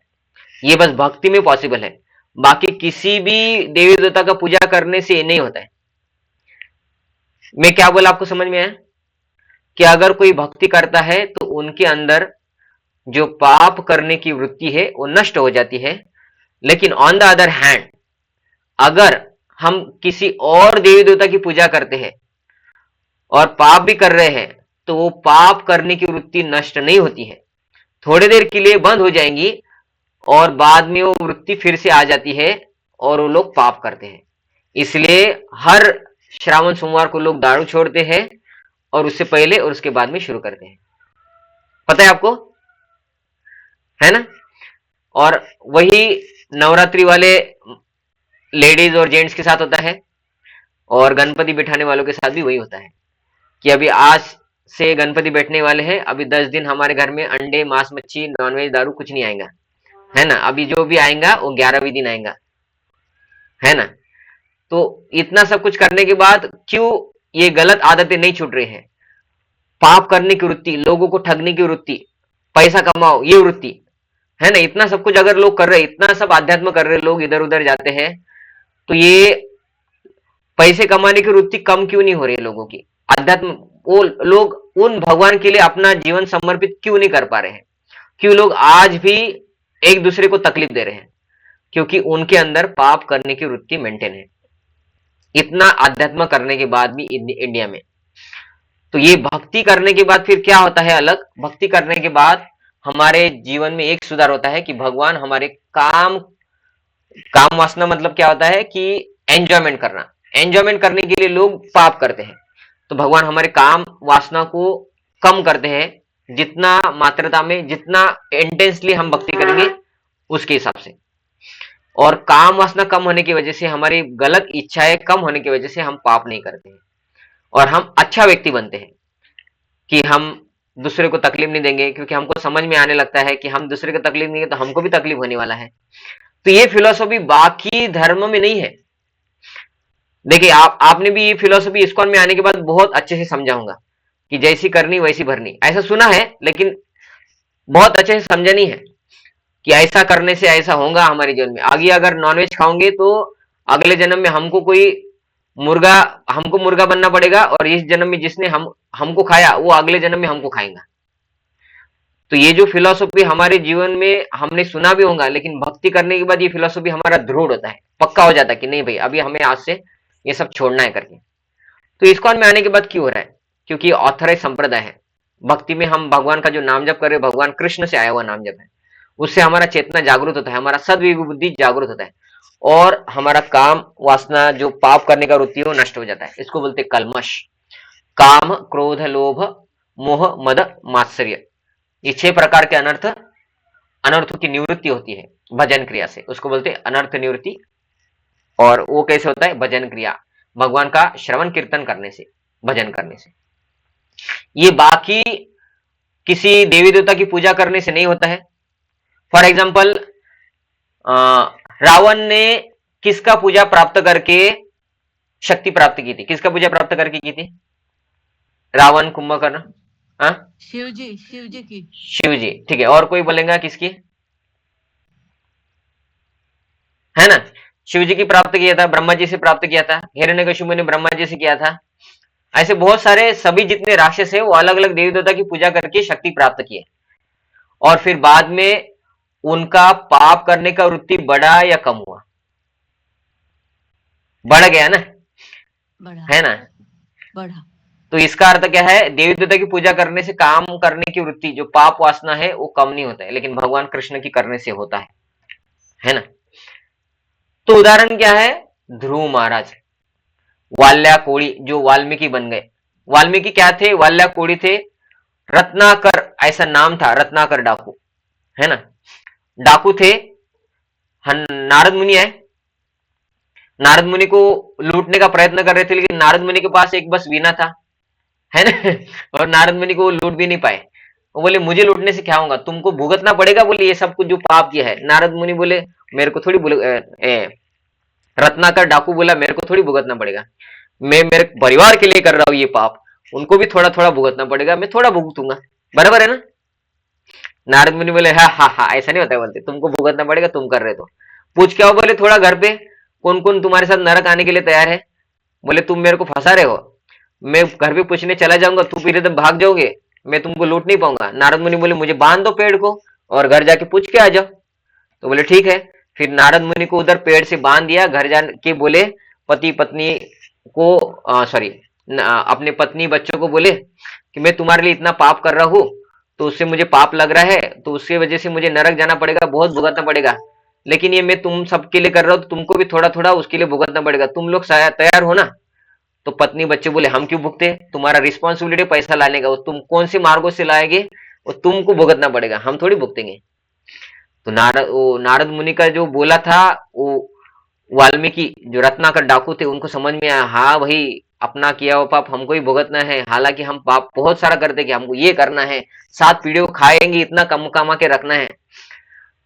ये बस भक्ति में पॉसिबल है, बाकी किसी भी देवी देवता का पूजा करने से ये नहीं होता है। मैं क्या बोला आपको समझ में आया कि अगर कोई भक्ति करता है तो उनके अंदर जो पाप करने की वृत्ति है वो नष्ट हो जाती है। लेकिन ऑन द अदर हैंड अगर हम किसी और देवी देवता की पूजा करते हैं और पाप भी कर रहे हैं तो वो पाप करने की वृत्ति नष्ट नहीं होती है, थोड़ी देर के लिए बंद हो जाएंगी और बाद में वो वृत्ति फिर से आ जाती है और वो लोग पाप करते हैं। इसलिए हर श्रावण सोमवार को लोग दारू छोड़ते हैं और उससे पहले और उसके बाद में शुरू करते हैं। पता है आपको, है ना। और वही नवरात्रि वाले लेडीज और जेंट्स के साथ होता है, और गणपति बिठाने वालों के साथ भी वही होता है कि अभी आज से गणपति बैठने वाले हैं, अभी 10 दिन हमारे घर में अंडे मांस मच्छी नॉनवेज दारू कुछ नहीं आएगा, है ना। अभी जो भी आएगा वो 11वें दिन आएगा, है ना। तो इतना सब कुछ करने के बाद क्यों ये गलत आदतें नहीं छूट रही है। पाप करने की वृत्ति, लोगों को ठगने की वृत्ति, पैसा कमाओ ये वृत्ति, है ना। इतना सब कुछ अगर लोग कर रहे, इतना सब आध्यात्म कर रहे, लोग इधर उधर जाते हैं, तो ये पैसे कमाने की वृत्ति कम क्यों नहीं हो रही है लोगों की। अध्यात्म वो लोग उन भगवान के लिए अपना जीवन समर्पित क्यों नहीं कर पा रहे हैं। क्यों लोग आज भी एक दूसरे को तकलीफ दे रहे हैं, क्योंकि उनके अंदर पाप करने की वृत्ति मेंटेन है, इतना अध्यात्म करने के बाद भी इंडिया में। तो ये भक्ति करने के बाद फिर क्या होता है अलग, भक्ति करने के बाद हमारे जीवन में एक सुधार होता है कि भगवान हमारे काम वासना मतलब क्या होता है कि एंजॉयमेंट करना, एंजॉयमेंट करने के लिए लोग पाप करते हैं। तो भगवान हमारे काम वासना को कम करते हैं, जितना मात्रा में जितना इंटेंसली हम भक्ति करेंगे उसके हिसाब से। और काम वासना कम होने की वजह से, हमारी गलत इच्छाएं कम होने की वजह से हम पाप नहीं करते हैं और हम अच्छा व्यक्ति बनते हैं कि हम दूसरे को तकलीफ नहीं देंगे, क्योंकि हमको समझ में आने लगता है कि हम दूसरे को तकलीफ देंगे तो हमको भी तकलीफ होने वाला है। तो ये फिलॉसफी बाकी धर्म में नहीं है। देखिए आपने भी ये फिलॉसफी इस्कॉन में आने के बाद बहुत अच्छे से समझा होगा कि जैसी करनी वैसी भरनी, ऐसा सुना है लेकिन बहुत अच्छे से समझा नहीं है। कि ऐसा करने से ऐसा होगा हमारे जीवन में। आगे अगर नॉनवेज खाओगे तो अगले जन्म में हमको मुर्गा बनना पड़ेगा, और इस जन्म में जिसने हमको खाया वो अगले जन्म में हमको खाएगा। तो ये जो फिलॉसफी हमारे जीवन में हमने सुना भी होगा, लेकिन भक्ति करने के बाद ये फिलॉसफी हमारा दृढ़ होता है, पक्का हो जाता है कि नहीं भाई अभी हमें आज से ये सब छोड़ना है करके। तो इस्कॉन में आने के बाद क्यों हो रहा है? क्योंकि ऑथराइज संप्रदाय है। भक्ति में हम भगवान का जो नाम जप कर रहे हैं, भगवान कृष्ण से आया हुआ नाम जप है, उससे हमारा चेतना जागृत होता है, हमारा सद्विबुद्धि जागृत होता है, और हमारा काम वासना जो पाप करने का वृत्ति है वो नष्ट हो जाता है। इसको बोलते कल्मश। काम, क्रोध, लोभ, मोह, मद, मात्सर्य, ये 6 प्रकार के अनर्थों की निवृत्ति होती है भजन क्रिया से, उसको बोलते हैं अनर्थ निवृत्ति। और वो कैसे होता है? भजन क्रिया, भगवान का श्रवण कीर्तन करने से, भजन करने से। ये बाकी किसी देवी देवता की पूजा करने से नहीं होता है। फॉर एग्जाम्पल, रावण ने किसका पूजा प्राप्त करके शक्ति प्राप्त की थी? किसका पूजा प्राप्त करके की थी? रावण, कुंभकर्ण, शिव जी की। शिव जी, ठीक है। और कोई बोलेगा किसकी? है ना, शिव जी की प्राप्त किया था, ब्रह्मा जी से प्राप्त किया था, हिरण्यकशिपु ने ब्रह्मा जी से किया था। ऐसे बहुत सारे सभी जितने राक्षस है वो अलग अलग देवी देवता की पूजा करके शक्ति प्राप्त किए, और फिर बाद में उनका पाप करने का वृत्ति बढ़ा या कम हुआ? बढ़ गया ना, बढ़ा है ना, बढ़ा। तो इसका अर्थ क्या है? देवी देवता की पूजा करने से काम करने की वृत्ति जो पाप वासना है वो कम नहीं होता है, लेकिन भगवान कृष्ण की करने से होता है ना। तो उदाहरण क्या है? ध्रुव महाराज, वाल्या कोड़ी जो वाल्मीकि बन गए। वाल्मीकि क्या थे? वाल्या कोड़ी थे। रत्नाकर ऐसा नाम था, रत्नाकर डाकू, है ना, डाकू थे। नारद मुनि है, नारद मुनि को लूटने का प्रयत्न कर रहे थे, लेकिन नारद मुनि के पास एक बस वीणा था, है ना, और नारद मुनि को लूट भी नहीं पाए। वो बोले मुझे लूटने से क्या होगा, तुमको भुगतना पड़ेगा, बोले ये सब कुछ जो पाप किया है। नारद मुनि बोले मेरे को थोड़ी रत्नाकर डाकू बोला मेरे को थोड़ी भुगतना पड़ेगा, मैं मेरे परिवार के लिए कर रहा हूं ये पाप, उनको भी थोड़ा थोड़ा भुगतना पड़ेगा, मैं थोड़ा भुगतूंगा, बराबर है ना। नारद मुनि बोले हाँ हाँ हाँ, ऐसा नहीं होता है, बोलते तुमको भुगतना पड़ेगा, तुम कर रहे तो। पूछ क्या हो? बोले थोड़ा घर पे कौन कौन तुम्हारे साथ नरक आने के लिए तैयार है? बोले तुम मेरे को फंसा रहे हो, मैं घर पे पूछने चला जाऊंगा, तू फिर एकदम भाग जाओगे, मैं तुमको लूट नहीं पाऊंगा। नारद मुनि बोले मुझे बांध दो पेड़ को और घर जाके पूछ के आ जाओ। तो बोले ठीक है। फिर नारद मुनि को उधर पेड़ से बांध दिया, घर जाके बोले पति पत्नी को सॉरी अपने पत्नी बच्चों को बोले कि मैं तुम्हारे लिए इतना पाप कर रहा हूं, तो उससे मुझे पाप लग रहा है, तो उसकी वजह से मुझे नरक जाना पड़ेगा, बहुत भुगतना पड़ेगा, लेकिन ये मैं तुम सबके लिए कर रहा हूं, तो तुमको भी थोड़ा थोड़ा उसके लिए भुगतना पड़ेगा, तुम लोग तैयार हो ना? तो पत्नी बच्चे बोले हम क्यों भुगते, तुम्हारा रिस्पॉन्सिबिलिटी पैसा लाने का, वो तुम कौन से मार्गों से लाएंगे वो तुमको भुगतना पड़ेगा, हम थोड़ी भुगतेंगे। तो नारद मुनि का जो बोला था वो वाल्मीकि जो रत्नाकर डाकू थे उनको समझ में आया, हाँ भाई अपना किया हुआ पाप हमको ही भुगतना है, हालांकि हम पाप बहुत सारा करते कि हमको ये करना है, 7 पीढ़ियों को खाएंगे, इतना कम कमा के रखना है,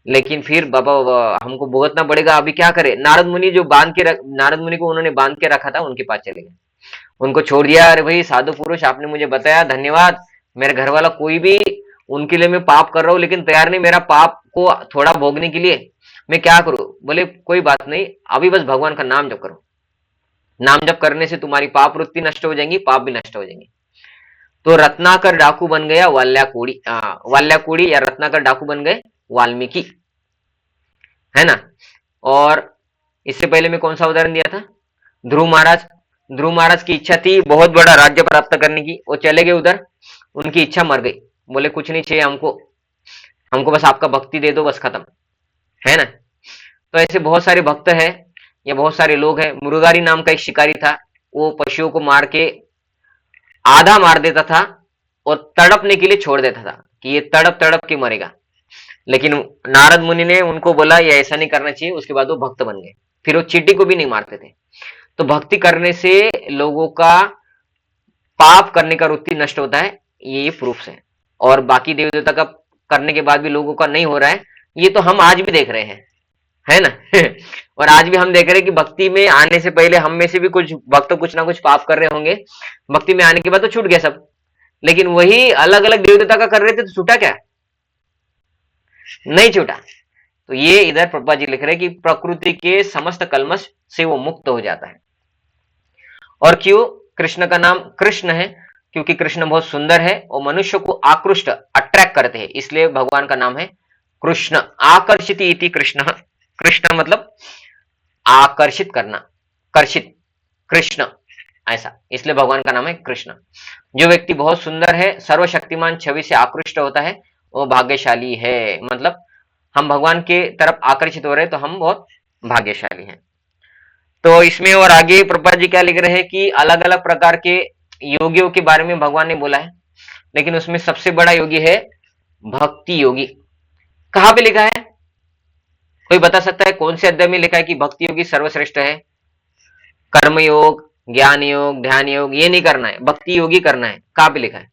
लेकिन फिर बाबा हमको भुगतना पड़ेगा, अभी क्या करे। नारद मुनि नारद मुनि को उन्होंने बांध के रखा था, उनके पास चले गए, उनको छोड़ दिया। अरे भाई साधु पुरुष आपने मुझे बताया, धन्यवाद। मेरे घर वाला कोई भी उनके लिए मैं पाप कर रहा हूँ, लेकिन तैयार नहीं मेरा पाप को थोड़ा भोगने के लिए, मैं क्या करूं? बोले कोई बात नहीं, अभी बस भगवान का नाम जप करो, नाम जप करने से तुम्हारी पाप वृत्ति नष्ट हो जाएंगी, पाप भी नष्ट हो जाएंगे। तो रत्नाकर डाकू बन गया वाल्याकोड़ी या रत्नाकर डाकू बन गए वाल्मीकि, है ना। और इससे पहले मैं कौन सा उदाहरण दिया था? ध्रुव महाराज की इच्छा थी बहुत बड़ा राज्य प्राप्त करने की, वो चले गए उधर, उनकी इच्छा मर गई, बोले कुछ नहीं चाहिए हमको बस आपका भक्ति दे दो, बस खत्म, है ना। तो ऐसे बहुत सारे भक्त हैं या बहुत सारे लोग हैं। मुरारी नाम का एक शिकारी था, वो पशुओं को मार के आधा मार देता था और तड़पने के लिए छोड़ देता था कि ये तड़प तड़प के मरेगा, लेकिन नारद मुनि ने उनको बोला ये ऐसा नहीं करना चाहिए, उसके बाद वो भक्त बन गए, फिर वो चींटी को भी नहीं मारते थे। तो भक्ति करने से लोगों का पाप करने का वृत्ति नष्ट होता है, ये प्रूफ है। और बाकी देवी देवता का करने के बाद भी लोगों का नहीं हो रहा है, ये तो हम आज भी देख रहे हैं, है ना। और आज भी हम देख रहे हैं कि भक्ति में आने से पहले हम में से भी कुछ भक्त कुछ ना कुछ पाप कर रहे होंगे, भक्ति में आने के बाद तो छूट गया सब, लेकिन वही अलग अलग देवी देवता का कर रहे थे तो छूटा क्या? नहीं छूटा। तो ये इधर प्रभुपाद जी लिख रहे हैं कि प्रकृति के समस्त कल्मश से वो मुक्त हो जाता है। और क्यों कृष्ण का नाम कृष्ण है? क्योंकि कृष्ण बहुत सुंदर है और मनुष्य को आकृष्ट अट्रैक्ट करते हैं, इसलिए भगवान का नाम है कृष्ण। आकर्षित इति कृष्ण, कृष्ण मतलब आकर्षित करना, कर्षित, कृष्ण ऐसा, इसलिए भगवान का नाम है कृष्ण। जो व्यक्ति बहुत सुंदर है, सर्वशक्तिमान छवि से आकृष्ट होता है, वो भाग्यशाली है। मतलब हम भगवान के तरफ आकर्षित हो रहे हैं तो हम बहुत भाग्यशाली हैं। तो इसमें और आगे प्रभुपाद जी क्या लिख रहे हैं कि अलग अलग प्रकार के योगियों के बारे में भगवान ने बोला है, लेकिन उसमें सबसे बड़ा योगी है भक्ति योगी। कहां पे लिखा है? कोई बता सकता है कौन से अध्याय में लिखा है कि भक्ति योगी सर्वश्रेष्ठ है? कर्म योग, ज्ञान योग, ध्यान योग ये नहीं करना है, भक्ति योगी करना है। कहां पे लिखा है?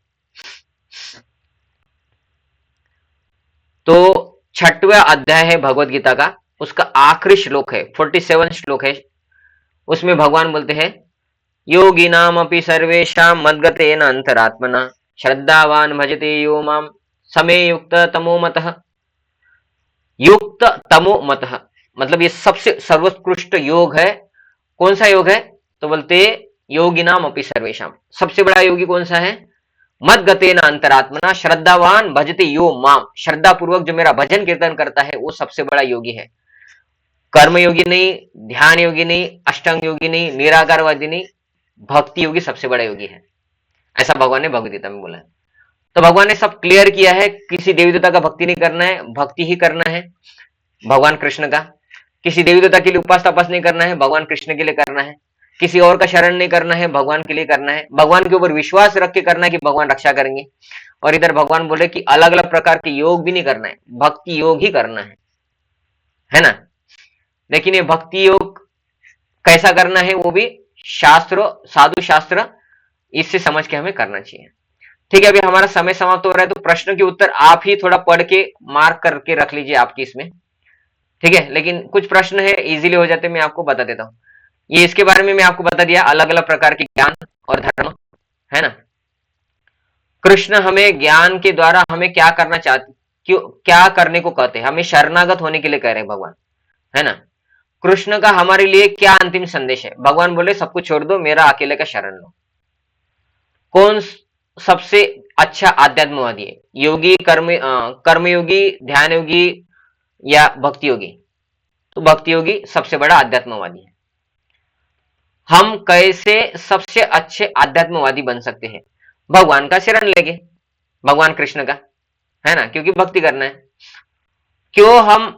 तो 6वां अध्याय है भगवत गीता का, उसका आखिरी श्लोक है, 47 श्लोक है। उसमें भगवान बोलते हैं योगिनाम अपि सर्वेषां मद्गतेन अंतरात्मना श्रद्धावान भजते यो माम समे युक्त तमो मतः। युक्त तमो मतः मतलब ये सबसे सर्वोत्कृष्ट योग है। कौन सा योग है? तो बोलते योगिनाम अपि सर्वेषां, सबसे बड़ा योगी कौन सा है? मद्गतेन अंतरात्मना श्रद्धावान भजते यो माम, श्रद्धा पूर्वक जो मेरा भजन कीर्तन करता है वो सबसे बड़ा योगी है। कर्म योगी नहीं, ध्यान योगी नहीं, अष्टांग योगी नहीं, निराकारवादी नहीं, भक्ति योगी सबसे बड़ा योगी है, ऐसा भगवान ने भगवद गीता में बोला है। तो भगवान ने सब क्लियर किया है, किसी देवी देवता का भक्ति नहीं करना है, भक्ति ही करना है भगवान कृष्ण का। किसी देवी देवता के लिए उपास तपस नहीं करना है, भगवान कृष्ण के लिए करना है। किसी और का शरण नहीं करना है, भगवान के लिए करना है। भगवान के ऊपर विश्वास रख के करना है कि भगवान रक्षा करेंगे। और इधर भगवान बोले कि अलग अलग प्रकार के योग भी नहीं करना है, भक्ति योग ही करना है ना। लेकिन ये भक्ति योग कैसा करना है वो भी शास्त्र, साधु शास्त्र इससे समझ के हमें करना चाहिए। ठीक है, अभी हमारा समय समाप्त हो रहा है, तो प्रश्न के उत्तर आप ही थोड़ा पढ़ के मार्क करके रख लीजिए आपकी इसमें, ठीक है। लेकिन कुछ प्रश्न है इजीली हो जाते, मैं आपको बता देता हूँ। ये इसके बारे में मैं आपको बता दिया, अलग अलग प्रकार के ज्ञान और धर्म, है ना। कृष्ण हमें ज्ञान के द्वारा हमें क्या करना चाहते, क्यों क्या करने को कहते हैं? हमें शरणागत होने के लिए कह रहे हैं भगवान, है ना। कृष्ण का हमारे लिए क्या अंतिम संदेश है? भगवान बोले सब कुछ छोड़ दो, मेरा अकेले का शरण लो। कौन सबसे अच्छा आध्यात्मवादी है? योगी, कर्मयोगी, ध्यान योगी या भक्ति योगी? तो भक्ति योगी सबसे बड़ा आध्यात्मवादी है। हम कैसे सबसे अच्छे आध्यात्मवादी बन सकते हैं? भगवान का शरण लेंगे, भगवान कृष्ण का, है ना, क्योंकि भक्ति करना है। क्यों हम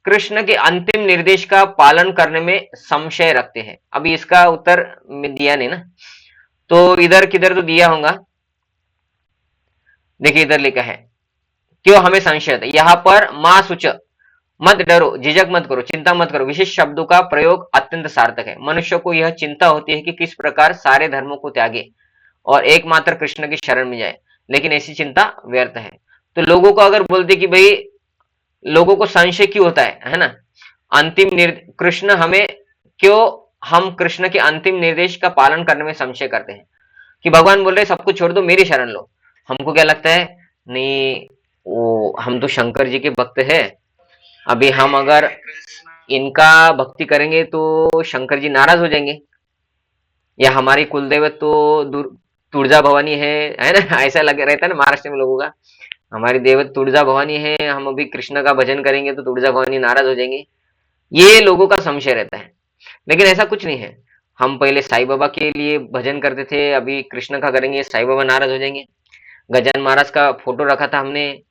कृष्ण के अंतिम निर्देश का पालन करने में संशय रखते हैं? अभी इसका उत्तर दिया नहीं ना, तो इधर किधर तो दिया होगा। देखिए इधर लिखा है क्यों हमें संशय है। यहां पर मां सुच, मत डरो, झिझक मत करो, चिंता मत करो, विशेष शब्दों का प्रयोग अत्यंत सार्थक है। मनुष्य को यह चिंता होती है कि किस प्रकार सारे धर्मों को त्यागे और एकमात्र कृष्ण की शरण में जाए, लेकिन ऐसी चिंता व्यर्थ है। तो लोगों को अगर बोलते कि भाई, लोगों को संशय क्यों होता है ना, कृष्ण हमें क्यों, हम कृष्ण के अंतिम निर्देश का पालन करने में संशय करते हैं कि भगवान बोल रहे सब कुछ छोड़ दो, मेरी शरण लो। हमको क्या लगता है, नहीं वो हम तो शंकर जी के भक्त है, अभी हम अगर इनका भक्ति करेंगे तो शंकर जी नाराज हो जाएंगे, या हमारी कुलदेवत तो तुळजा भवानी है ना, ऐसा लग रहता है ना महाराष्ट्र में लोगों का, हमारी देवत तुळजा भवानी है, हम अभी कृष्ण का भजन करेंगे तो तुळजा भवानी नाराज हो जाएंगे। ये लोगों का संशय रहता है, लेकिन ऐसा कुछ नहीं है। हम पहले साईं बाबा के लिए भजन करते थे, अभी कृष्ण का करेंगे, साईं बाबा नाराज हो जाएंगे। गजानन महाराज का फोटो रखा था हमने,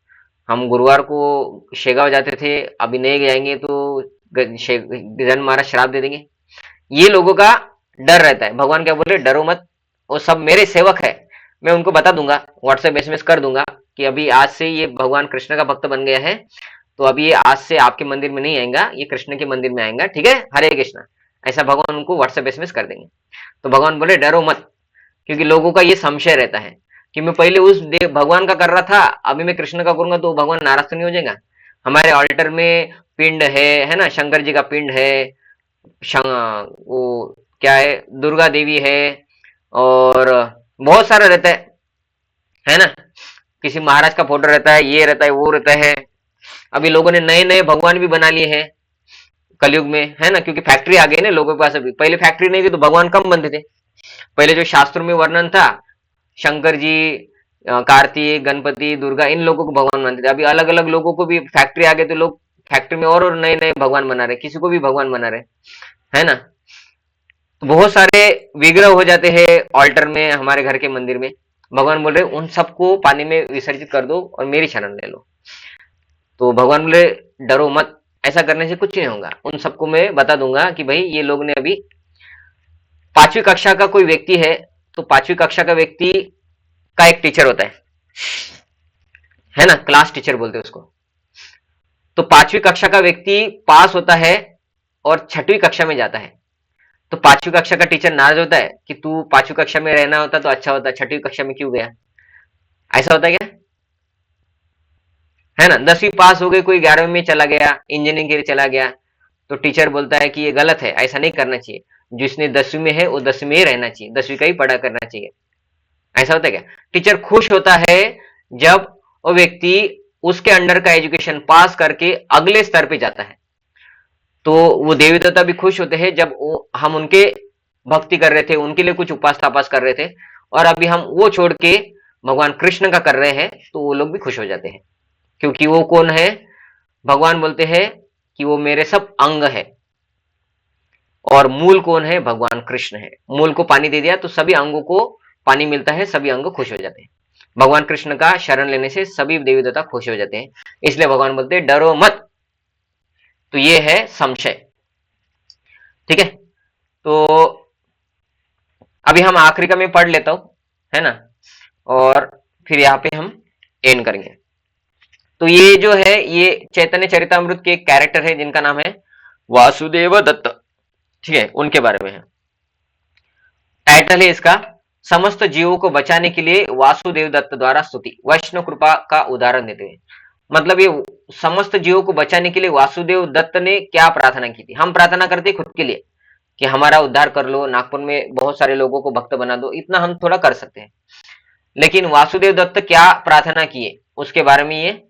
हम गुरुवार को शेगांव जाते थे, अभी नहीं जाएंगे तो गजानन महाराज श्राप दे देंगे। ये लोगों का डर रहता है। भगवान क्या बोल रहे, डरो मत, वो सब मेरे सेवक है, मैं उनको बता दूंगा, व्हाट्सएप एसएमएस कर दूंगा कि अभी आज से ये भगवान कृष्ण का भक्त बन गया है, तो अभी ये आज से आपके मंदिर में नहीं आएगा, ये कृष्ण के मंदिर में आएगा, ठीक है, हरे कृष्ण, ऐसा भगवान उनको व्हाट्सएप एसएमएस कर देंगे। तो भगवान बोले डरो मत, क्योंकि लोगों का ये संशय रहता है कि मैं पहले उस भगवान का कर रहा था, अभी मैं कृष्ण का करूंगा तो भगवान नाराज तो नहीं हो जाएगा। हमारे ऑल्टर में पिंड है ना, शंकर जी का पिंड है, वो क्या है, दुर्गा देवी है, और बहुत सारा रहता है ना, किसी महाराज का फोटो रहता है, ये रहता है, वो रहता है, अभी लोगों ने नए नए भगवान भी बना लिए हैं कलयुग में, है ना, क्योंकि फैक्ट्री आ गई ना लोगों के पास। अभी पहले फैक्ट्री नहीं थी तो भगवान कम बनते थे। पहले जो शास्त्रों में वर्णन था, शंकर जी, कार्तिक, गणपति, दुर्गा, इन लोगों को भगवान मानते थे। अभी अलग अलग लोगों को भी फैक्ट्री आ गए तो लोग फैक्ट्री में और नए नए भगवान बना रहे, किसी को भी भगवान बना रहे, है ना। तो बहुत सारे विग्रह हो जाते हैं ऑल्टर में, हमारे घर के मंदिर में। भगवान बोल रहे उन सबको पानी में विसर्जित कर दो और मेरी शरण ले लो। तो भगवान बोले डरो मत, ऐसा करने से कुछ नहीं होगा। उन सबको मैं बता दूंगा कि भाई ये लोग ने अभी 5वीं कक्षा का कोई व्यक्ति है, तो 5वीं कक्षा का व्यक्ति का एक टीचर होता है ना, क्लास टीचर बोलते हैं उसको। तो 5वीं कक्षा का व्यक्ति पास होता है और 6वीं कक्षा में जाता है, तो 5वीं कक्षा का टीचर नाराज होता है कि तू 5वीं कक्षा में रहना होता तो अच्छा होता, 6वीं कक्षा में क्यों गया। ऐसा होता है क्या, है ना। 10वीं पास हो गई, कोई 11वीं में चला गया, इंजीनियरिंग के लिए चला गया, तो टीचर बोलता है कि ये गलत है, ऐसा नहीं करना चाहिए, जिसने 10वीं में है वो 10वीं में ही रहना चाहिए, 10वीं का ही पढ़ा करना चाहिए। ऐसा होता है क्या। टीचर खुश होता है जब वो व्यक्ति उसके अंडर का एजुकेशन पास करके अगले स्तर पे जाता है। तो वो देवी देवता भी खुश होते हैं जब हम उनके भक्ति कर रहे थे, उनके लिए कुछ उपास तापास कर रहे थे, और अभी हम वो छोड़ के भगवान कृष्ण का कर रहे हैं, तो वो लोग भी खुश हो जाते हैं, क्योंकि वो कौन है, भगवान बोलते हैं कि वो मेरे सब अंग है, और मूल कौन है, भगवान कृष्ण है। मूल को पानी दे दिया तो सभी अंगों को पानी मिलता है, सभी अंग खुश हो जाते हैं। भगवान कृष्ण का शरण लेने से सभी देवी देवता खुश हो जाते हैं, इसलिए भगवान बोलते हैं डरो मत। तो ये है संशय, ठीक है। तो अभी हम आखिरी का मैं पढ़ लेता हूं, है ना, और फिर यहाँ पे हम एंड करेंगे। तो ये जो है ये चैतन्य चरितामृत के एक कैरेक्टर है जिनका नाम है वासुदेव दत्त, ठीक है, उनके बारे में है। टाइटल है इसका समस्त जीवों को बचाने के लिए वासुदेव दत्त द्वारा स्तुति, वैष्णव कृपा का उदाहरण देते हैं। मतलब ये समस्त जीवों को बचाने के लिए वासुदेव दत्त ने क्या प्रार्थना की थी। हम प्रार्थना करते खुद के लिए कि हमारा उद्धार कर लो, नागपुर में बहुत सारे लोगों को भक्त बना दो, इतना हम थोड़ा कर सकते हैं, लेकिन वासुदेव दत्त क्या प्रार्थना किए उसके बारे में ये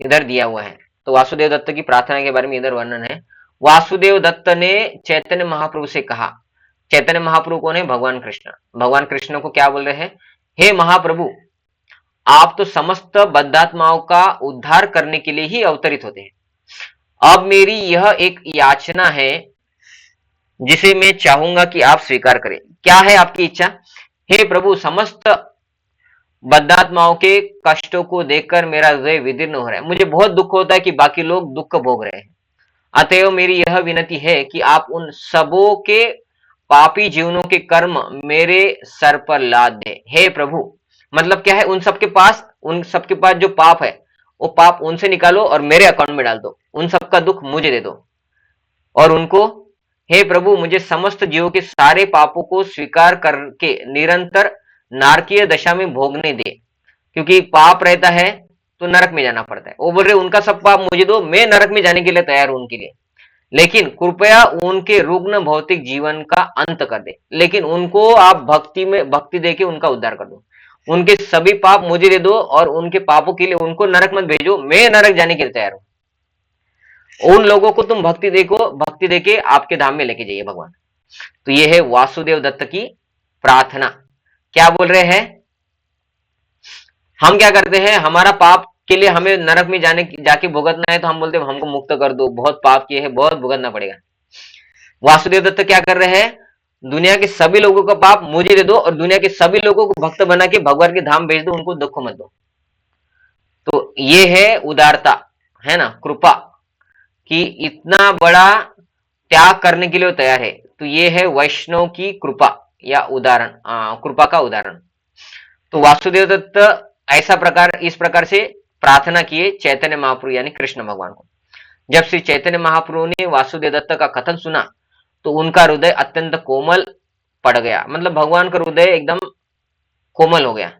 इधर दिया हुआ है। तो वासुदेव दत्त की प्रार्थना के बारे में इधर वर्णन है। वासुदेव दत्त ने चैतन्य महाप्रभु से कहा, चैतन्य महाप्रभु कौन है, भगवान कृष्ण। भगवान कृष्ण को क्या बोल रहे हैं, हे महाप्रभु, आप तो समस्त बद्धात्माओं का उद्धार करने के लिए ही अवतरित होते हैं। अब मेरी यह एक याचना है जिसे मैं चाहूंगा कि आप स्वीकार करें। क्या है आपकी इच्छा। हे प्रभु, समस्त बद्धात्माओं के कष्टों को देखकर मेरा हृदय विदीर्ण हो रहा है। मुझे बहुत दुख होता है कि बाकी लोग दुख भोग रहे हैं, अतएव मेरी यह विनती है कि आप उन सबों के पापी जीवनों के कर्म मेरे सर पर लाद दें। हे प्रभु, मतलब क्या है, उन सबके पास जो पाप है वो पाप उनसे निकालो और मेरे अकाउंट में डाल दो, उन सबका दुख मुझे दे दो। और उनको, हे प्रभु, मुझे समस्त जीवों के सारे पापों को स्वीकार करके निरंतर नारकीय दशा में भोगने दे, क्योंकि पाप रहता है तो नरक में जाना पड़ता है। वो बोल रहे उनका सब पाप मुझे दो, मैं नरक में जाने के लिए तैयार हूं उनके लिए, लेकिन कृपया उनके रुग्ण भौतिक जीवन का अंत कर दे। लेकिन उनको आप भक्ति देके उनका उद्धार कर दो, उनके सभी पाप मुझे दे दो और उनके पापों के लिए उनको नरक मत भेजो, मैं नरक जाने के लिए तैयार हूं। उन लोगों को तुम भक्ति देके आपके धाम में लेके जाइए भगवान। तो ये है वासुदेव दत्त की प्रार्थना। क्या बोल रहे हैं, हम क्या करते हैं, हमारा पाप के लिए हमें नरक में जाके भुगतना है, तो हम बोलते हैं हमको मुक्त कर दो, बहुत पाप किए हैं, बहुत भुगतना पड़ेगा। वासुदेव दत्त क्या कर रहे हैं, दुनिया के सभी लोगों का पाप मुझे दे दो और दुनिया के सभी लोगों को भक्त बना के भगवान के धाम भेज दो, उनको दुख मत दो। तो ये है उदारता, है ना, कृपा, कि इतना बड़ा त्याग करने के लिए वो तैयार है। तो ये है वैष्णव की कृपा या उदाहरण, कृपा का उदाहरण। तो वासुदेव दत्त इस प्रकार से प्रार्थना किए चैतन्य महाप्रभु यानी कृष्ण भगवान को। जब श्री चैतन्य महाप्रभु ने वासुदेव दत्त का कथन सुना तो उनका हृदय अत्यंत कोमल पड़ गया, मतलब भगवान का हृदय एकदम कोमल हो गया।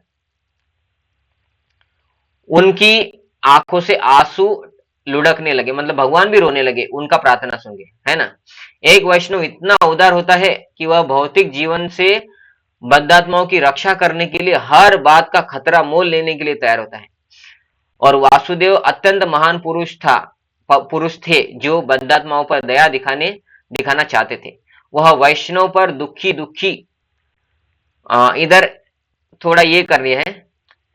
उनकी आंखों से आंसू लुढ़कने लगे, मतलब भगवान भी रोने लगे उनका प्रार्थना सुन के, है ना। एक वैष्णव इतना उदार होता है कि वह भौतिक जीवन से बद्धात्माओं की रक्षा करने के लिए हर बात का खतरा मोल लेने के लिए तैयार होता है। और वासुदेव अत्यंत महान पुरुष थे जो बद्धात्माओं पर दया दिखाना चाहते थे। वह वैष्णव पर दुखी दुखी इधर थोड़ा ये कर रही है,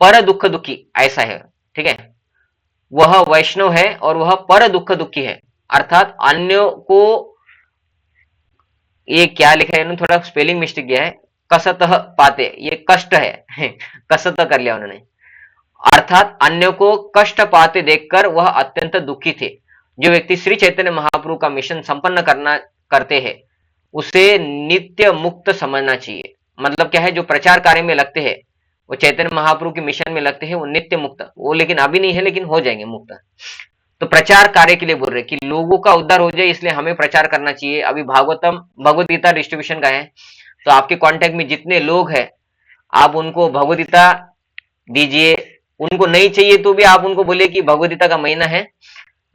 पर दुख दुखी ऐसा है, ठीक है। वह वैष्णव है और वह पर दुख दुखी है, अर्थात अन्यों को, ये क्या लिखा है इन्होंने, थोड़ा स्पेलिंग मिस्टेक किया है, कसतः पाते, ये कष्ट है कसत कर लिया उन्होंने, अर्थात अन्यों को कष्ट पाते देखकर वह अत्यंत दुखी थे। जो व्यक्ति श्री चैतन्य महाप्रभु का मिशन संपन्न करते हैं उसे नित्य मुक्त समझना चाहिए। मतलब क्या है, जो प्रचार कार्य में लगते हैं, वो चैतन्य महाप्रभु के मिशन में लगते हैं, वो नित्य मुक्त, वो लेकिन अभी नहीं है लेकिन हो जाएंगे मुक्त। तो प्रचार कार्य के लिए बोल रहे कि लोगों का उद्धार हो जाए, इसलिए हमें प्रचार करना चाहिए। अभी भगवत गीता डिस्ट्रीब्यूशन का है, तो आपके कांटेक्ट में जितने लोग हैं आप उनको भगवत गीता दीजिए। उनको नहीं चाहिए तो भी आप उनको बोलिए कि भगवत गीता का महीना है,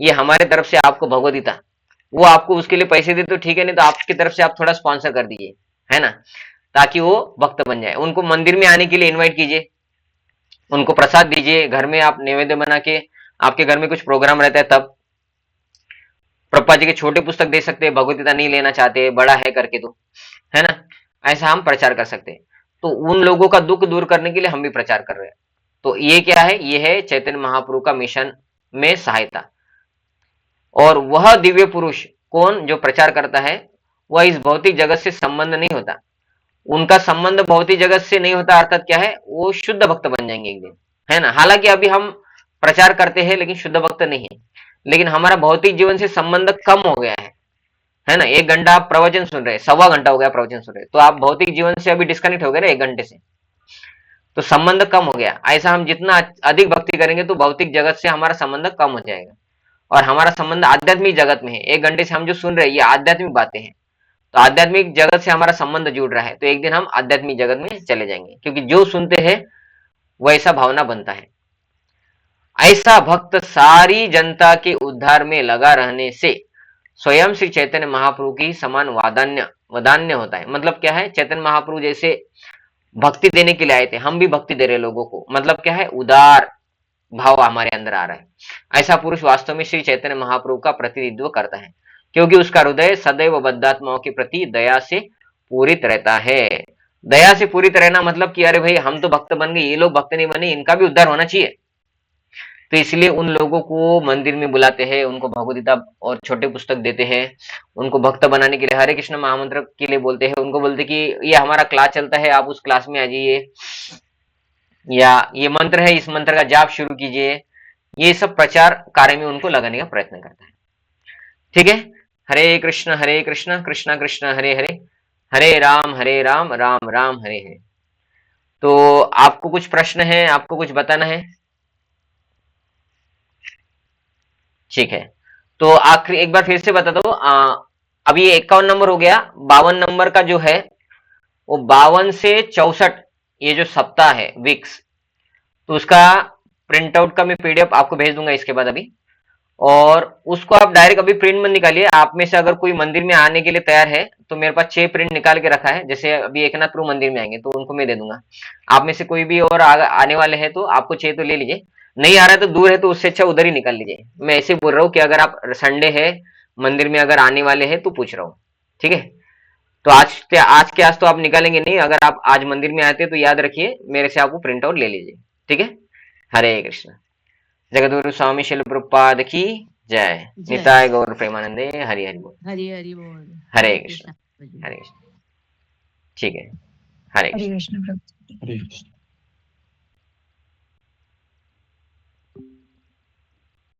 ये हमारे तरफ से आपको भगवत गीता, वो आपको उसके लिए पैसे दे तो ठीक है, नहीं तो आपकी तरफ से आप थोड़ा स्पॉन्सर कर दीजिए, है ना, ताकि वो भक्त बन जाए। उनको मंदिर में आने के लिए इनवाइट कीजिए, उनको प्रसाद दीजिए, घर में आप नैवेद्य बना के, आपके घर में कुछ प्रोग्राम रहता है तब प्रभुपाद जी के छोटे पुस्तक दे सकते हैं, भगवत गीता नहीं लेना चाहते बड़ा है करके, तो है ना, ऐसा हम प्रचार कर सकते हैं। तो उन लोगों का दुख दूर करने के लिए हम भी प्रचार कर रहे हैं। तो ये क्या है, ये है चैतन्य महाप्रभु का मिशन में सहायता। और वह दिव्य पुरुष कौन, जो प्रचार करता है, वह इस भौतिक जगत से संबंध नहीं होता, उनका संबंध भौतिक जगत से नहीं होता, अर्थात क्या है, वो शुद्ध भक्त बन जाएंगे एक दिन, है ना। हालांकि अभी हम प्रचार करते हैं लेकिन शुद्ध भक्त नहीं है, लेकिन हमारा भौतिक जीवन से संबंध कम हो गया है ना। 1 घंटा आप प्रवचन सुन रहे, 1.25 घंटा हो गया प्रवचन सुन रहे, तो आप भौतिक जीवन से अभी डिस्कनेक्ट हो गए ना 1 घंटे से, तो संबंध कम हो गया। ऐसा हम जितना अधिक भक्ति करेंगे तो भौतिक जगत से हमारा संबंध कम हो जाएगा और हमारा संबंध आध्यात्मिक जगत में है। 1 घंटे से हम जो सुन रहे हैं ये आध्यात्मिक बातें हैं, तो आध्यात्मिक जगत से हमारा संबंध जुड़ रहा है, तो एक दिन हम आध्यात्मिक जगत में चले जाएंगे, क्योंकि जो सुनते हैं वैसा भावना बनता है। ऐसा भक्त सारी जनता के उद्धार में लगा रहने से स्वयं श्री चैतन्य महाप्रभु की समान वदान्य होता है। मतलब क्या है, चैतन्य महाप्रभु जैसे भक्ति देने के लिए आए थे, हम भी भक्ति दे रहे लोगों को, मतलब क्या है, उदार भाव हमारे अंदर आ रहा है। ऐसा पुरुष वास्तव में श्री चैतन्य महाप्रभु का प्रतिनिधित्व करता है, क्योंकि उसका हृदय सदैव बद्धात्माओं के प्रति दया से पूरित रहता है। दया से पूरित रहना मतलब कि अरे भाई हम तो भक्त बन गए, ये लोग भक्त नहीं बने, इनका भी उद्धार होना चाहिए। तो इसलिए उन लोगों को मंदिर में बुलाते हैं, उनको भगवद गीता और छोटे पुस्तक देते हैं, उनको भक्त बनाने के लिए हरे कृष्ण महामंत्र के लिए बोलते हैं, उनको बोलते कि ये हमारा क्लास चलता है, आप उस क्लास में आ जाइए, या ये मंत्र है, इस मंत्र का जाप शुरू कीजिए। ये सब प्रचार कार्य में उनको लगाने का प्रयत्न करता है। ठीक है, हरे कृष्ण कृष्ण कृष्ण हरे हरे, हरे राम राम राम हरे हरे। तो आपको कुछ प्रश्न है, आपको कुछ बताना है? ठीक है, तो आखिरी एक बार फिर से बता दो, अभी 51 नंबर हो गया, 52 नंबर का जो है वो 52 से 64 ये जो सप्ताह है वीक्स, तो उसका प्रिंट आउट का मैं पीडीएफ आपको भेज दूंगा इसके बाद अभी, और उसको आप डायरेक्ट अभी प्रिंट मत निकालिए। आप में से अगर कोई मंदिर में आने के लिए तैयार है तो मेरे पास 6 प्रिंट निकाल के रखा है, जैसे अभी एकनाथ प्रभु मंदिर में आएंगे तो उनको मैं दे दूंगा। आप में से कोई भी और आने वाले हैं तो आपको चाहिए तो ले लीजिए, नहीं आ रहा है तो दूर है तो उससे अच्छा उधर ही निकाल लीजिए। मैं ऐसे बोल रहा हूँ कि अगर आप संडे है मंदिर में अगर आने वाले हैं तो पूछ रहा हूँ, ठीक है। तो आज के आज तो आप निकालेंगे नहीं, अगर आप आज मंदिर में आते तो याद रखिए मेरे से आपको प्रिंट आउट ले लीजिए, ठीक है। हरे कृष्ण। जगद्गुरु स्वामी शिल प्रभुपाद की जय। निताय गौर प्रेमानंदे। हरि हरि बोल। हरि हरि बोल। हरे कृष्ण। हरे कृष्ण। ठीक है, हरे कृष्ण। हरे कृष्ण प्रभु। हरे कृष्ण।